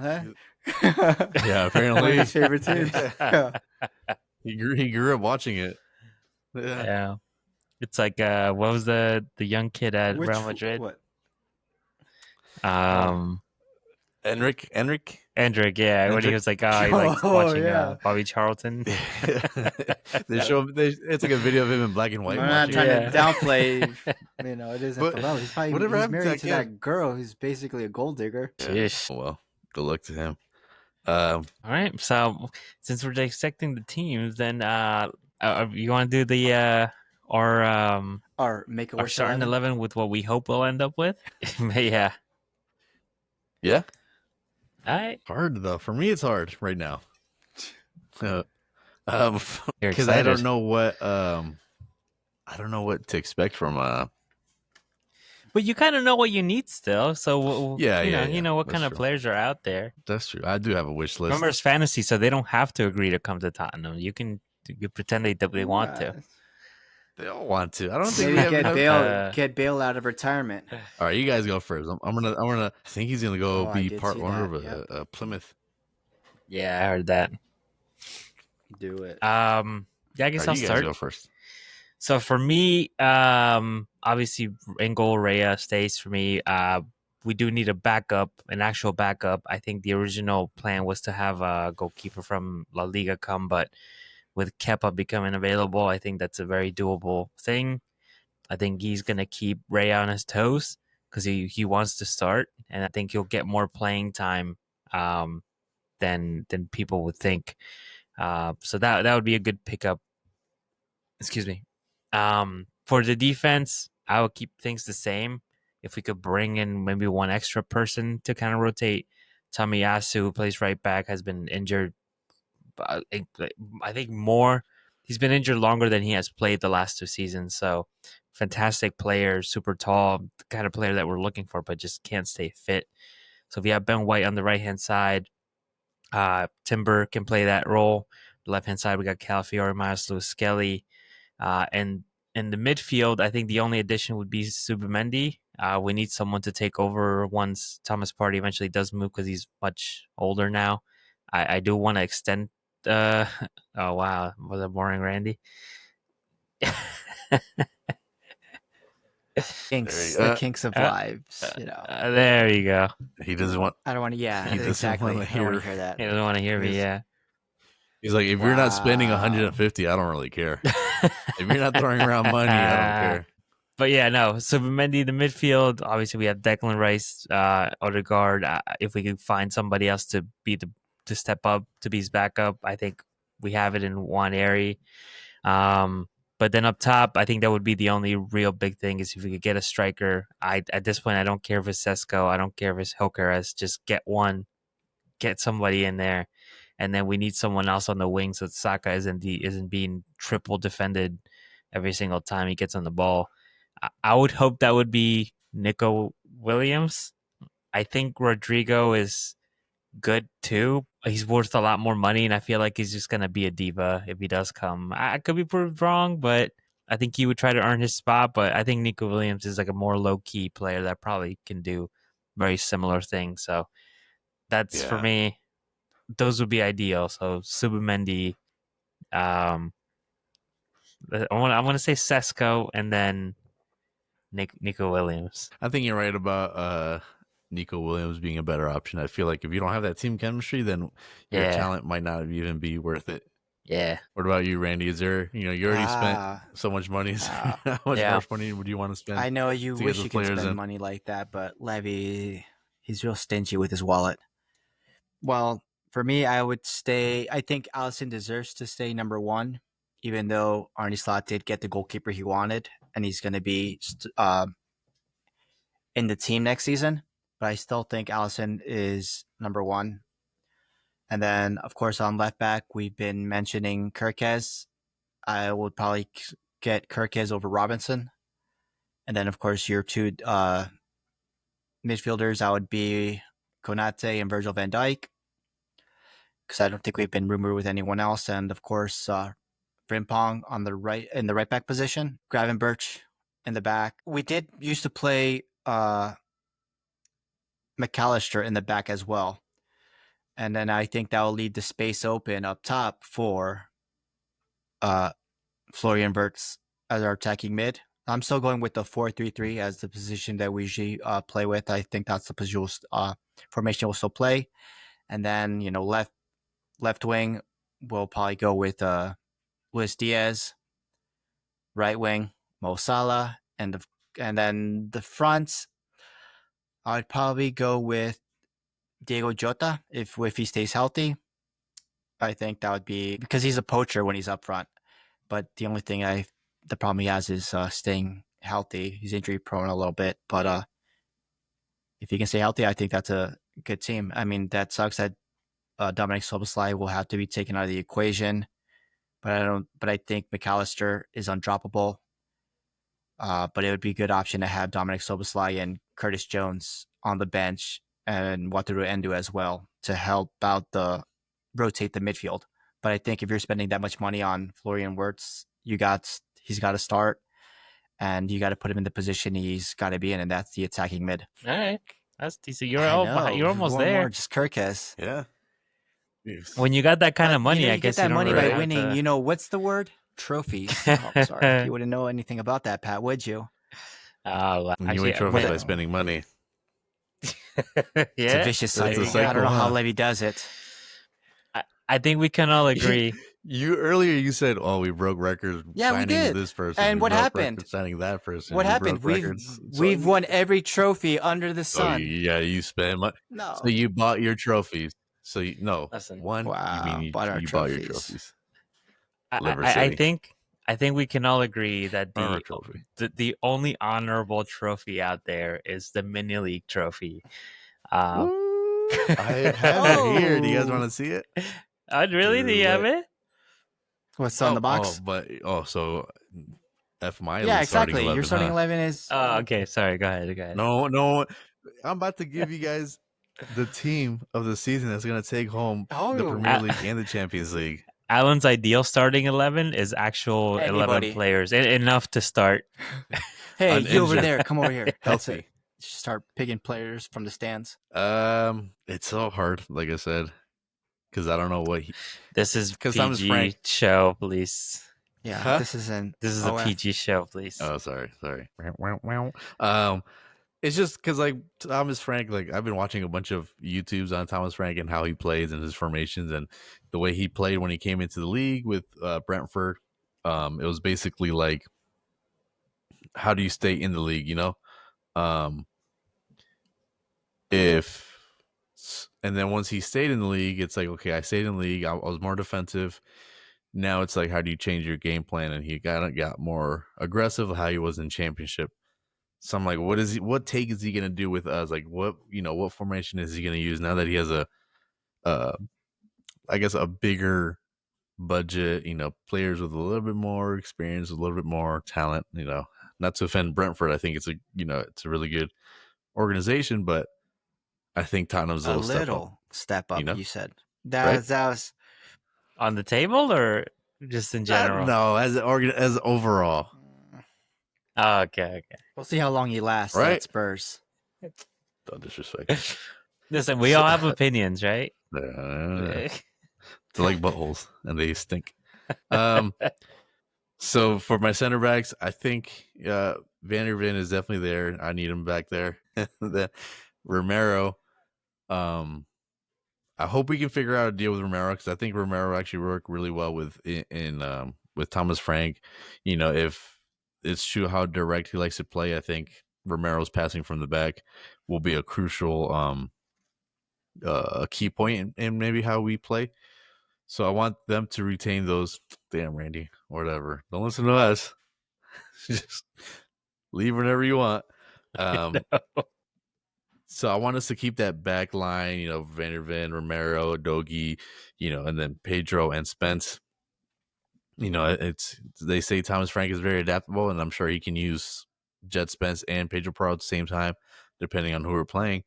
Yeah, one apparently of his favorite teams. Yeah. he grew up watching it. Yeah. Yeah. It's like what was the young kid at Which Real Madrid? what? Enric. Endrick, yeah, when he was like, he likes Oh, watching yeah. Bobby Charlton. It's like a video of him in black and white. I'm not watching trying it. to downplay. It isn't But for love. He's probably whatever he's happened to married that to kid? that girl who's basically a gold digger. Jeez. Well, good luck to him. All right, so since we're dissecting the teams, then you want to do the Or make it our worse. starting 11 with what we hope we'll end up with? Yeah. Yeah. All right. Hard though. For me, it's hard right now. You're Because I don't excited. know what to expect from But you kind of know what you need still, so Yeah, you know what that's kind of true. players are out there. That's true. I do have a wish list. Remember, it's fantasy, so they don't have to agree to come to Tottenham. You can pretend they want to. They all want to. I don't think we Maybe have get enough. Bale out of retirement. All right, you guys go first. I'm gonna. I think he's gonna go Oh, I be did part see owner that, of yep. a Plymouth. Yeah, I heard that. Do it. Yeah, I guess All right, I'll you guys start. go first. So for me, obviously Engel Rhea stays for me. We do need a backup, an actual backup. I think the original plan was to have a goalkeeper from La Liga come, but with Kepa becoming available, I think that's a very doable thing. I think he's gonna keep Rhea on his toes because he wants to start, and I think he'll get more playing time than people would think. So that would be a good pickup. Excuse me. For the defense, I would keep things the same. If we could bring in maybe one extra person to kind of rotate, Tomiyasu, who plays right back, has been injured. I think more. He's been injured longer than he has played the last 2 seasons. So, fantastic player, super tall, the kind of player that we're looking for, but just can't stay fit. So if you have Ben White on the right hand side, Timber can play that role. The left hand side, we got Calafiore, Miles Lewis Skelly. And in the midfield, I think the only addition would be Subamendi. We need someone to take over once Thomas Partey eventually does move because he's much older now. I do want to extend. Oh wow, was it boring, Randy? The kinks of lives. There you go. He doesn't want. I don't want to. Yeah, He doesn't exactly. wanna I don't want to hear- hear that. You don't want to hear me, yeah. He's like, if you're not spending Wow. 150, I don't really care. If you're not throwing around money, I don't care. But yeah, no. Subamendi, the midfield. Obviously, we have Declan Rice, Odegaard. If we could find somebody else to to step up to be his backup, I think we have it in Nwaneri. But then up top, I think that would be the only real big thing is if we could get a striker. At this point, I don't care if it's Sesko. I don't care if it's Jokeres. Just get get somebody in there, and then we need someone else on the wing so Saka isn't being triple defended every single time he gets on the ball. I would hope that would be Nico Williams. I think Rodrigo is good too. He's worth a lot more money, and I feel like he's just gonna be a diva if he does come. I could be proved wrong, but I think he would try to earn his spot. But I think Nico Williams is like a more low key player that probably can do very similar things. So that's for me. Those would be ideal. So Subimendi, I'm gonna say Sesko, and then Nico Williams. I think you're right about Nico Williams being a better option. I feel like if you don't have that team chemistry, then your talent might not even be worth it. Yeah. What about you, Randy? Is there, you already spent so much money. How much more money would you want to spend? I know you wish you could spend money like that, but Levy, he's real stingy with his wallet. Well, for me, I think Alisson deserves to stay number one, even though Arne Slot did get the goalkeeper he wanted, and he's going to be in the team next season. But I still think Alisson is number one. And then, of course, on left back, we've been mentioning Kirkez. I would probably get Kirkez over Robinson. And then, of course, your two midfielders, I would be Konate and Virgil van Dijk, because I don't think we've been rumored with anyone else. And, of course, Frimpong on the right in the right back position, Gravenberch in the back. We did used to play McAllister in the back as well. And then I think that will leave the space open up top for Florian Wirtz as our attacking mid. I'm still going with the 4-3-3 as the position that we usually play with. I think that's the position formation we'll still play. And then, left wing, we'll probably go with Luis Diaz. Right wing, Mo Salah. And then the front, I'd probably go with Diego Jota if he stays healthy. I think that would be because he's a poacher when he's up front. But the only thing the problem he has is staying healthy. He's injury prone a little bit, but if he can stay healthy, I think that's a good team. I mean, that sucks that Dominic Szoboszlai will have to be taken out of the equation, but I think McAllister is undroppable. But it would be a good option to have Dominic Szoboszlai and Curtis Jones on the bench and Wataru Endo as well to help out rotate the midfield. But I think if you're spending that much money on Florian Wirtz, he's got to start, and you got to put him in the position he's got to be in, and that's the attacking mid. All right, that's decent. You're almost there. More just Kirkes. Yeah. When you got that kind of money, I guess you get that money really by winning. What's the word? Trophies. Oh, sorry, you wouldn't know anything about that, Pat, would you? Well, you win trophies by spending money. It's a vicious cycle. I don't know how Levy does it. I think we can all agree. Earlier you said, "Oh, we broke records." Yeah, signing we did. This person, and what happened? Signing that person. What happened? We've won every trophy under the sun. You spent money. No. So you bought your trophies. So Listen, one. Wow, you mean you bought your trophies? I think we can all agree that the only honorable trophy out there is the mini league trophy. I have it here. Do you guys want to see it? Really? Do you have it? What's on the box? So F my exactly. Starting 11, your starting 11 is. Oh, okay. Sorry. Go ahead. No. I'm about to give you guys the team of the season that's going to take home the Premier League and the Champions League. Alan's ideal starting 11 is actual 11 players, enough to start. Hey, you over there, come over here. Healthy. Start picking players from the stands. It's so hard, like I said, because I don't know what This is PG show, please. Yeah, this is a PG show, please. Oh, sorry. It's just because like Thomas Frank, like I've been watching a bunch of YouTubes on Thomas Frank and how he plays and his formations and the way he played when he came into the league with Brentford. It was basically like, how do you stay in the league? And then once he stayed in the league, it's like, okay, I stayed in the league. I was more defensive. Now it's like, how do you change your game plan? And he got more aggressive, how he was in Championship. So I'm like, what take is he going to do with us? Like, what formation is he going to use now that he has a I guess a bigger budget, players with a little bit more experience, a little bit more talent, not to offend Brentford. I think it's a really good organization, but I think Tottenham's a A little step up, little step up, you said. That right? was, that was On the table or just in general? No, as overall, Oh, okay, okay. we'll see how long you last right? at Spurs. Don't disrespect. Listen, we all have opinions, right? They're like buttholes and they stink. So for my center backs, I think Van der Ven is definitely there. I need him back there. Then Romero, I hope we can figure out a deal with Romero because I think Romero actually worked really well with Thomas Frank. If it's true how direct he likes to play, I think Romero's passing from the back will be a crucial a key point in maybe how we play. So I want them to retain those. Damn, Randy, whatever. Don't listen to us. Just leave whenever you want. So I want us to keep that back line, Van der Ven, Romero, Dogi, and then Pedro and Spence. They say Thomas Frank is very adaptable, and I'm sure he can use Jet Spence and Pedro Pro at the same time, depending on who we're playing.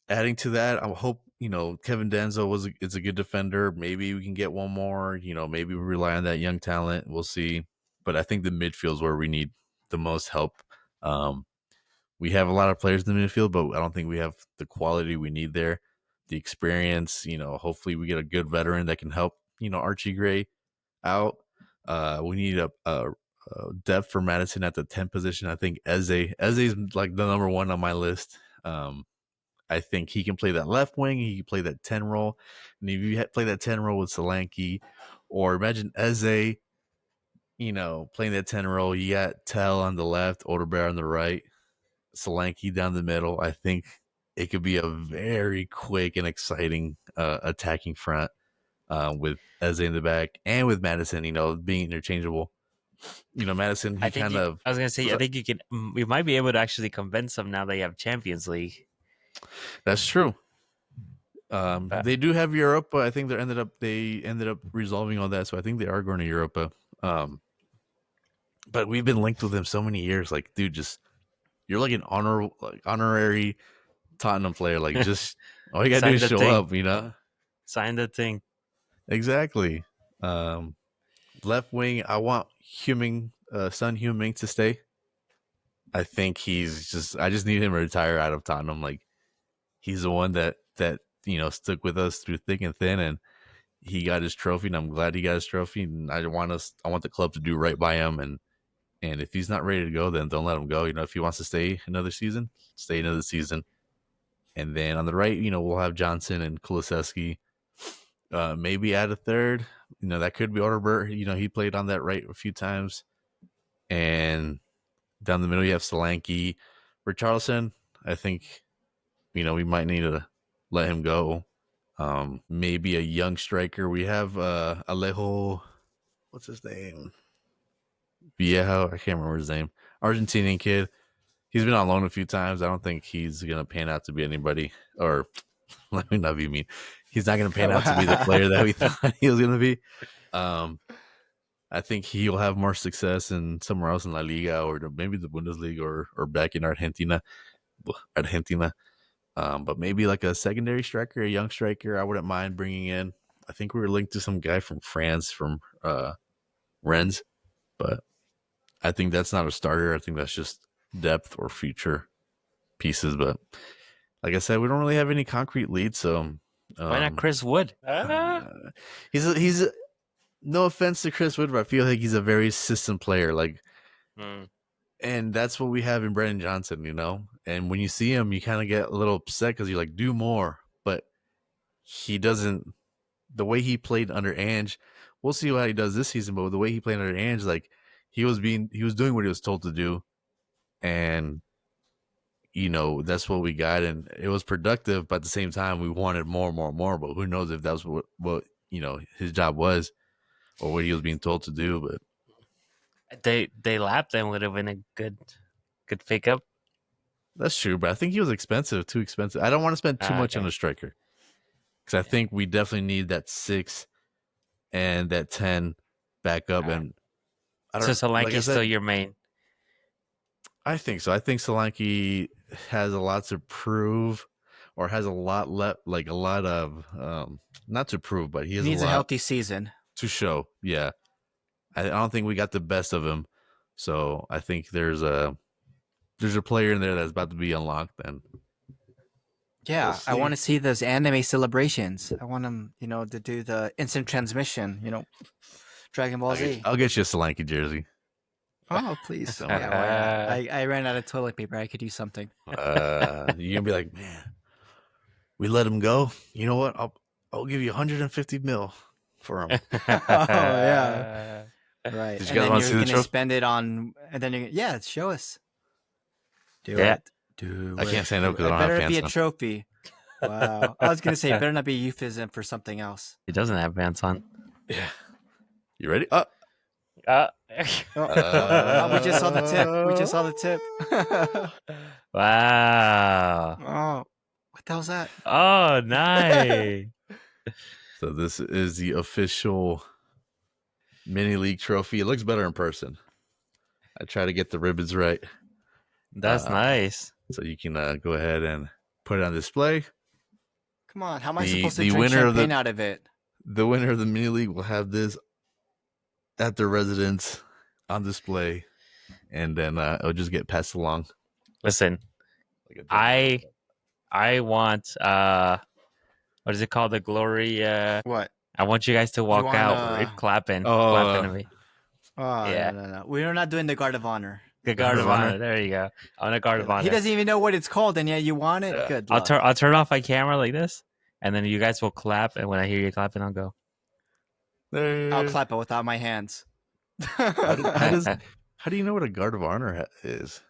Adding to that, I hope Kevin Denzel is a good defender. Maybe we can get one more. Maybe we rely on that young talent. We'll see. But I think the midfield is where we need the most help. We have a lot of players in the midfield, but I don't think we have the quality we need there. The experience. Hopefully we get a good veteran that can help. Archie Gray out. We need a depth for Madison at the 10 position. I think Eze's like the number one on my list. I think he can play that left wing. He can play that 10 role. And if you play that 10 role with Solanke, or imagine Eze, playing that 10 role, you got Tell on the left, Odebear on the right, Solanke down the middle. I think it could be a very quick and exciting attacking front with Eze in the back and with Madison, being interchangeable. Madison, he kind of. I was gonna say, I think you can. We might be able to actually convince them now they have Champions League. That's true. They do have Europa. I think they ended up resolving all that, so I think they are going to Europa. But we've been linked with them so many years. Like, dude, you're like an honorary Tottenham player. Like, just all you gotta do is show up. Sign the thing. Exactly. Left wing, I want Son Heung-min to stay. I think I just need him to retire out of Tottenham. Like, he's the one that stuck with us through thick and thin, and he got his trophy, and I'm glad he got his trophy. And I want the club to do right by him, and if he's not ready to go, then don't let him go. If he wants to stay another season, stay another season. And then on the right, we'll have Johnson and Kulusevski. Maybe add a third. That could be Oderbert. He played on that right a few times. And down the middle, you have Solanke. Richarlison, I think, we might need to let him go. Maybe a young striker. We have Alejo. What's his name? Viejo. I can't remember his name. Argentinian kid. He's been on loan a few times. I don't think he's going to pan out to be anybody. Or let me not be mean. He's not going to pan out to be the player that we thought he was going to be. I think he'll have more success in somewhere else in La Liga or maybe the Bundesliga or back in Argentina. But maybe like a secondary striker, a young striker, I wouldn't mind bringing in. I think we were linked to some guy from France, from Rennes. But I think that's not a starter. I think that's just depth or future pieces. But like I said, we don't really have any concrete leads. So why not Chris Wood? He's no offense to Chris Wood, but I feel like he's a very system player. Like, and that's what we have in Brennan Johnson, And when you see him, you kind of get a little upset because you're like, do more. But he doesn't. The way he played under Ange, we'll see how he does this season. But the way he played under Ange, like he was doing what he was told to do, and that's what we got, and it was productive. But at the same time, we wanted more. But who knows if that was what his job was, or what he was being told to do. But they lapped them, would have been a good pickup. That's true, but I think he was expensive, too expensive. I don't want to spend too much on a striker. because I think we definitely need that 6 and that 10 back up. And I So don't. Like I Solanke's said, still your main. I think so. I think Solanke has a lot to prove, or has a lot like a lot of not to prove, but he has Needs a a lot healthy season. to show. Yeah, I don't think we got the best of him, so I think there's a player in there that's about to be unlocked. Then Yeah, we'll I see. want to see those anime celebrations. I want them, to do the instant transmission. Dragon Ball Z. I'll get you a Solanke jersey. Oh, please. Don't Yeah, worry. why not? I ran out of toilet paper. I could use something. You're gonna be like, man, we let him go. You know what? I'll give you 150 mil for him. Oh, yeah. Right. Did you And guys then wanna you're see the going to trophy? spend it on, and then yeah, show us. Do Yeah. it. Do I it. can't say no Do because it. I don't Better have be pants a on. trophy. Wow. I was going to say, it better not be a euphemism for something else. He doesn't have pants on. Yeah. You ready? We just saw the tip. We just saw the tip. Wow. Oh, what the hell's that? Oh, nice. So this is the official mini league trophy. It looks better in person. I try to get the ribbons right, That's nice. so you can go ahead and put it on display. Come on, how am I The- supposed to the drink winner of the- champagne out of it? The winner of the mini league will have this at their residence on display, and then it'll just get passed along. Listen, I want what is it called? The glory. What? I want you guys to walk want, out clapping Oh, to me. Oh, Yeah. no. We're not doing the guard of honor. The guard of honor. There you go. On a guard of honor. He doesn't even know what it's called, and yet you want it? Good luck. I'll turn off my camera like this, and then you guys will clap. And when I hear you clapping, I'll go. I'll clap it without my hands. How do you know what a guard of honor is?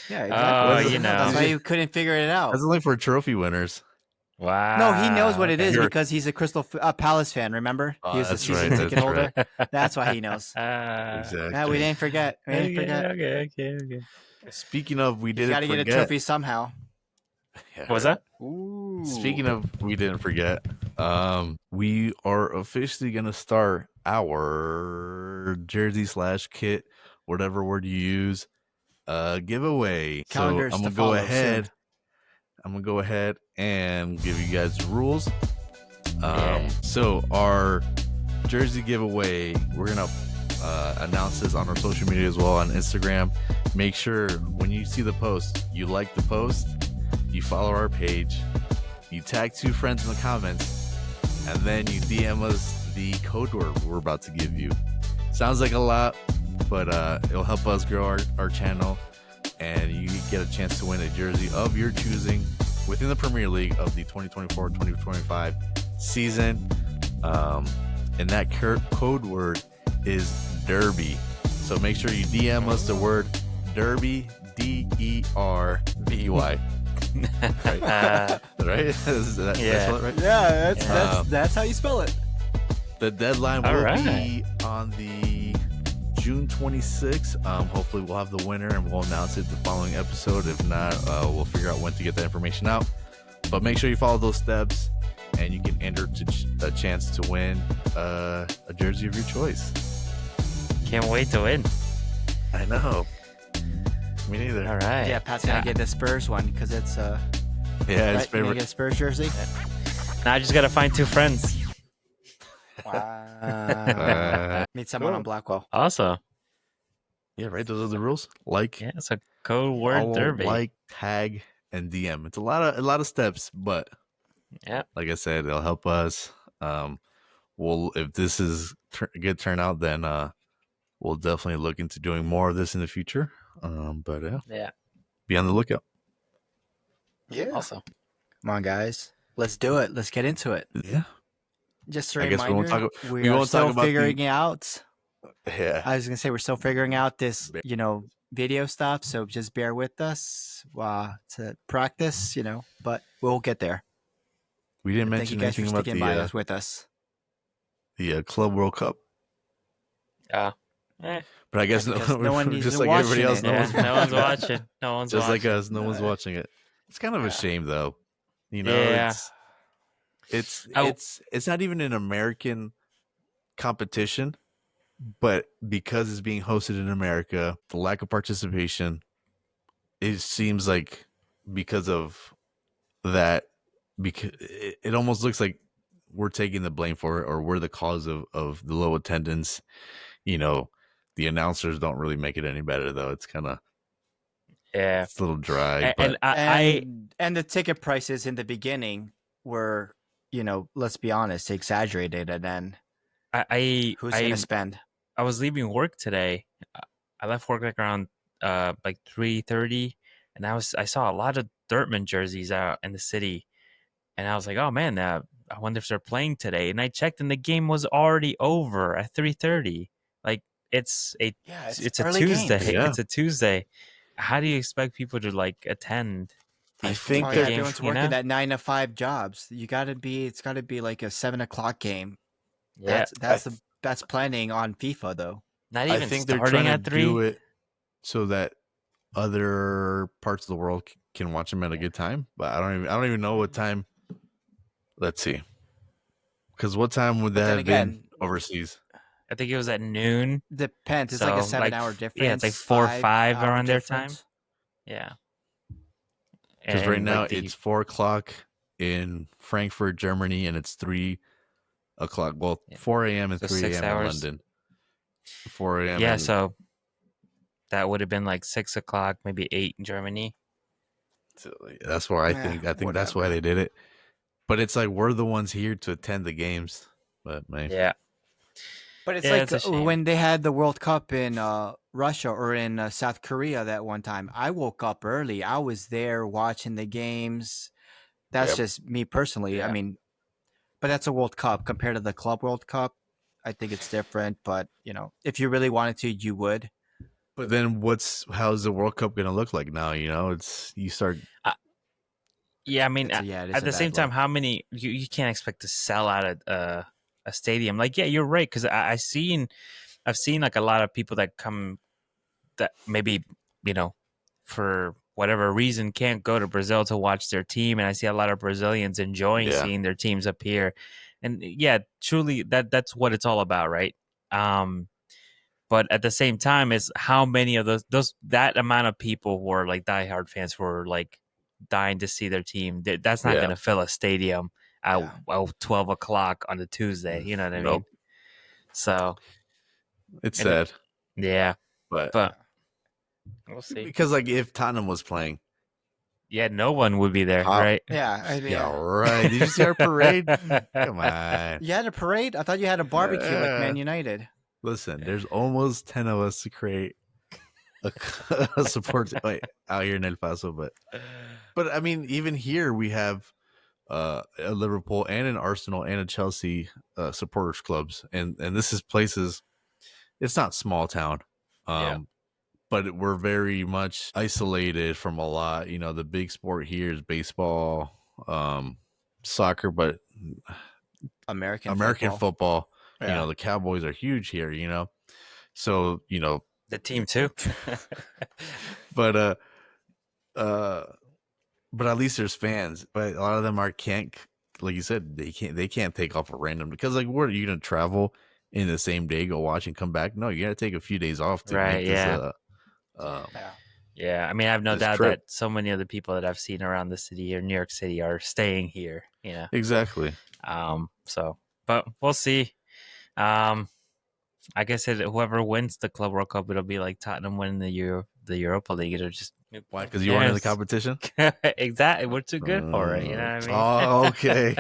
Yeah, Oh, exactly. you know. That's why you couldn't figure it out. That's only for trophy winners. Wow. No, he knows what it is You're- because he's a Crystal Palace fan, remember? Oh, He was a that's season right, ticket that's holder. That's why he knows. Exactly. Yeah, we didn't forget. We didn't forget. Okay. Speaking of, we You didn't got to forget. get a trophy somehow. Yeah. What was that? Ooh. Speaking of, we didn't forget. We are officially gonna start our jersey/kit, whatever word you use, giveaway. Calendars so I'm to gonna go follow ahead. soon. I'm gonna go ahead and give you guys the rules. Yeah. So our jersey giveaway, we're gonna announce this on our social media as well, on Instagram. Make sure when you see the post, you like the post, you follow our page, you tag 2 friends in the comments, and then you DM us the code word we're about to give you. Sounds like a lot, but it'll help us grow our channel, and you get a chance to win a jersey of your choosing within the Premier League of the 2024-2025 season. And that code word is Derby. So make sure you DM us the word Derby, DERBY. Right? Right? That's right? Yeah, Yeah. that's how you spell it. The deadline All will right. be on the June 26th. Hopefully we'll have the winner and we'll announce it the following episode. If not, we'll figure out when to get that information out. But make sure you follow those steps, and you can enter a chance to win a jersey of your choice. Can't wait to win. I know. Me neither. All right. Yeah, Pat's gonna get the Spurs one because it's Yeah, right? his You gonna favorite. get a Spurs jersey. Now I just gotta find 2 friends. Wow. Meet someone on Blackwell. Also, Yeah, right. Those are the rules. Like, yeah, it's a code word follow, derby. like, tag, and DM. It's a lot of steps, but Yeah. like I said, it'll help us. We'll, if this is good turnout, then we'll definitely look into doing more of this in the future. But Yeah. be on the lookout. Yeah. Also, Come on, guys. Let's do it. Let's get into it. Yeah, Just a I guess we won't reminder, talk- we we are won't talk still about figuring out. yeah. I was gonna say we're still figuring out this, video stuff. So just bear with us to practice, but we'll get there. We didn't Thank you mention guys for anything about sticking by us with us. the Club World Cup. eh, But I guess Yeah, because no one just is like everybody else, watching it. no one's watching. No one's just watching. like us, no one's watching it. It's kind of a shame, though. Yeah. It's, It's Oh. it's not even an American competition, but because it's being hosted in America, the lack of participation, it seems like because of that, because it almost looks like we're taking the blame for it, or we're the cause of the low attendance. The announcers don't really make it any better, though. It's kind of Yeah, it's a little dry, and, but and I And the ticket prices in the beginning were, let's be honest, exaggerated. And then who's I gonna spend? I was leaving work today. I left work like around like 3:30, and I saw a lot of Dirtman jerseys out in the city, and I was like, oh man, I wonder if they're playing today. And I checked, and the game was already over at 3:30. Like it's a it's a early game. Tuesday. Yeah. It's a Tuesday. How do you expect people to like attend? I These think Oh the yeah, that- game, everyone's you working know? that 9 to 5 jobs. It's gotta be like a 7 o'clock game. Yeah, That's planning on FIFA though. not I even think they're starting trying at to 3. do it so that other parts of the world can watch them at a good time. But I don't even know what time. Let's see, because what time would But that then have been again, overseas? I think it was at noon. depends. It's like a So, like, 7 hour difference. yeah, it's like 4 or 5 5 hour around their difference. time. Yeah. Because right And, now like, it's 4 o'clock in Frankfurt, Germany, and it's 3 o'clock. Well, Yeah. 4 a.m. and So 3 6 a.m. in hours. London. 4 a.m. yeah, and- so that would have been like 6 o'clock, maybe 8 in Germany. So that's why I Yeah, think that's whatever. why they did it. But it's like we're the ones here to attend the games. But man, Yeah. But it's Yeah, like it's a shame. when they had the World Cup in Russia or in South Korea that one time. I woke up early. I was there watching the games. That's Yep. just me personally. I Yeah. mean, but that's a World Cup compared to the Club World Cup. I think it's different. But if you really wanted to, you would. But then how's the World Cup gonna look like now? You start. Yeah, I mean, It is at a the same bad time, look. how many you can't expect to sell out a stadium? Like, yeah, you're right, because I've seen like a lot of people that come that maybe for whatever reason can't go to Brazil to watch their team, and I see a lot of Brazilians enjoying Yeah. seeing their teams up here, and yeah, truly that's what it's all about, right? But at the same time, is how many of that amount of people who are like diehard fans who are like dying to see their team. That's not Yeah. going to fill a stadium at Yeah. 12 o'clock on a Tuesday. You know what I mean? Nope. So It's and sad, yeah, but we'll see. because like if Tottenham was playing, Yeah, no one would be there, How- right? Yeah. I mean, yeah, right. Did you see our parade? Come on. You had a parade? I thought you had a barbecue like Man Yeah. United. Listen, there's almost 10 of us to create a support out here in El Paso, but I mean, even here we have a Liverpool and an Arsenal and a Chelsea supporters clubs, and this is places. It's not small town, Yeah. but we're very much isolated from a lot. The big sport here is baseball, soccer, but American football. Yeah. The Cowboys are huge here. So The team too. but but at least there's fans. But a lot of them can't, like you said, they can't take off a random, because like, what are you gonna travel in the same day, go watch and come back? No, you gotta take a few days off to Right, make yeah. this Yeah, I mean, I have no This doubt trip. that so many of the people that I've seen around the city or New York City are staying here. exactly. So, but we'll see. I guess whoever wins the Club World Cup, it'll be like Tottenham winning the Europa League. It'll just Why? Because you weren't in the Yes. competition. Exactly. We're too good for it. You know what I mean? Oh, okay.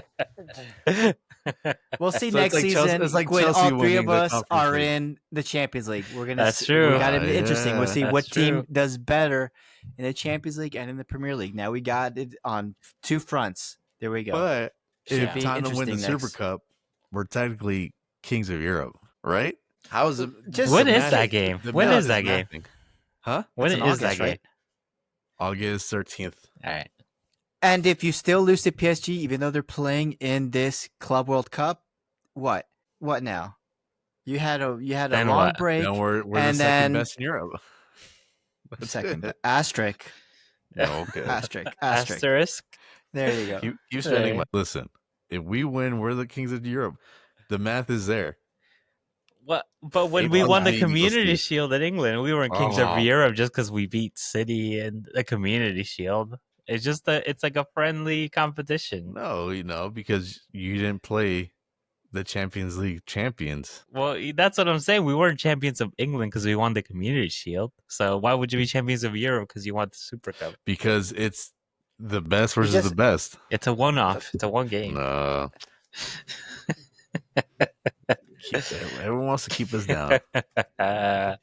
We'll see So next it's like Chelsea- season it's like when Chelsea all three winning of the us Conference are League. in the Champions League. We're gonna. That's true. We got to be interesting. We'll see That's what team true. does better in the Champions League and in the Premier League. Now we got it on two fronts. There we go. But Should if be Tottenham win the interesting Super next. Cup, we're technically kings of Europe, right? How is it? Just- When the is math- that game? the When math is that game? mathing. Huh? When It's is in that August, game? right? August 13th. All right. And if you still lose to PSG, even though they're playing in this Club World Cup, what? What now? You had a Then long what? break. Then we're and the then- second best in Europe. That's second it. asterisk. No, okay. Asterisk. Asterisk. There you go. Keep spending Hey. money. Listen, If we win, we're the kings of Europe. The math is there. What? But when It we won the was being Community listed. Shield in England, we weren't kings of Oh. Europe just because we beat City and the Community Shield. It's just it's like a friendly competition. No, because you didn't play the Champions League champions. Well, that's what I'm saying. We weren't champions of England because we won the Community Shield. So why would you be champions of Europe because you won the Super Cup? Because it's the best versus the best. It's a one-off. It's a one game. No. Everyone wants to keep us down. I'm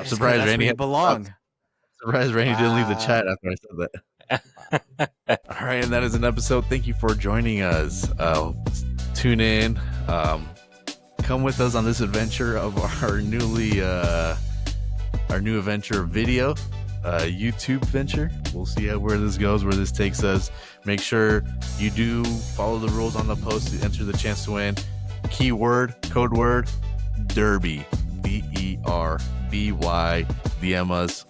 surprised Randy Randy belong. Surprised Randy didn't leave the chat after I said that. All right, and that is an episode. Thank you for joining us. Tune in. Come with us on this adventure of our new adventure video, YouTube venture. We'll see where this goes, where this takes us. Make sure you do follow the rules on the post to enter the chance to win. Code word, Derby, DERBY, DM us.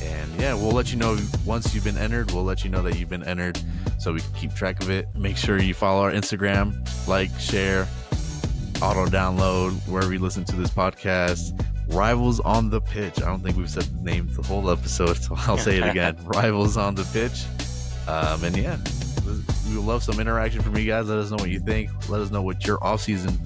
And yeah, we'll let you know once you've been entered. We'll let you know that you've been entered so we can keep track of it. Make sure you follow our Instagram, like, share, auto download wherever you listen to this podcast. Rivals on the Pitch. I don't think we've said the name the whole episode, so I'll say it again. Rivals on the Pitch. And yeah, we would love some interaction from you guys. Let us know what you think. Let us know what your off-season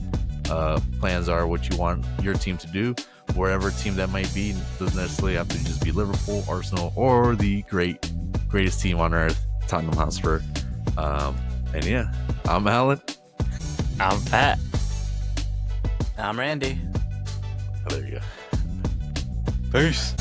plans are, what you want your team to do, wherever team that might be. It doesn't necessarily have to just be Liverpool, Arsenal, or the greatest team on earth, Tottenham Hotspur. And yeah, I'm Alan. I'm Pat. I'm Randy. Oh, there you go. Peace.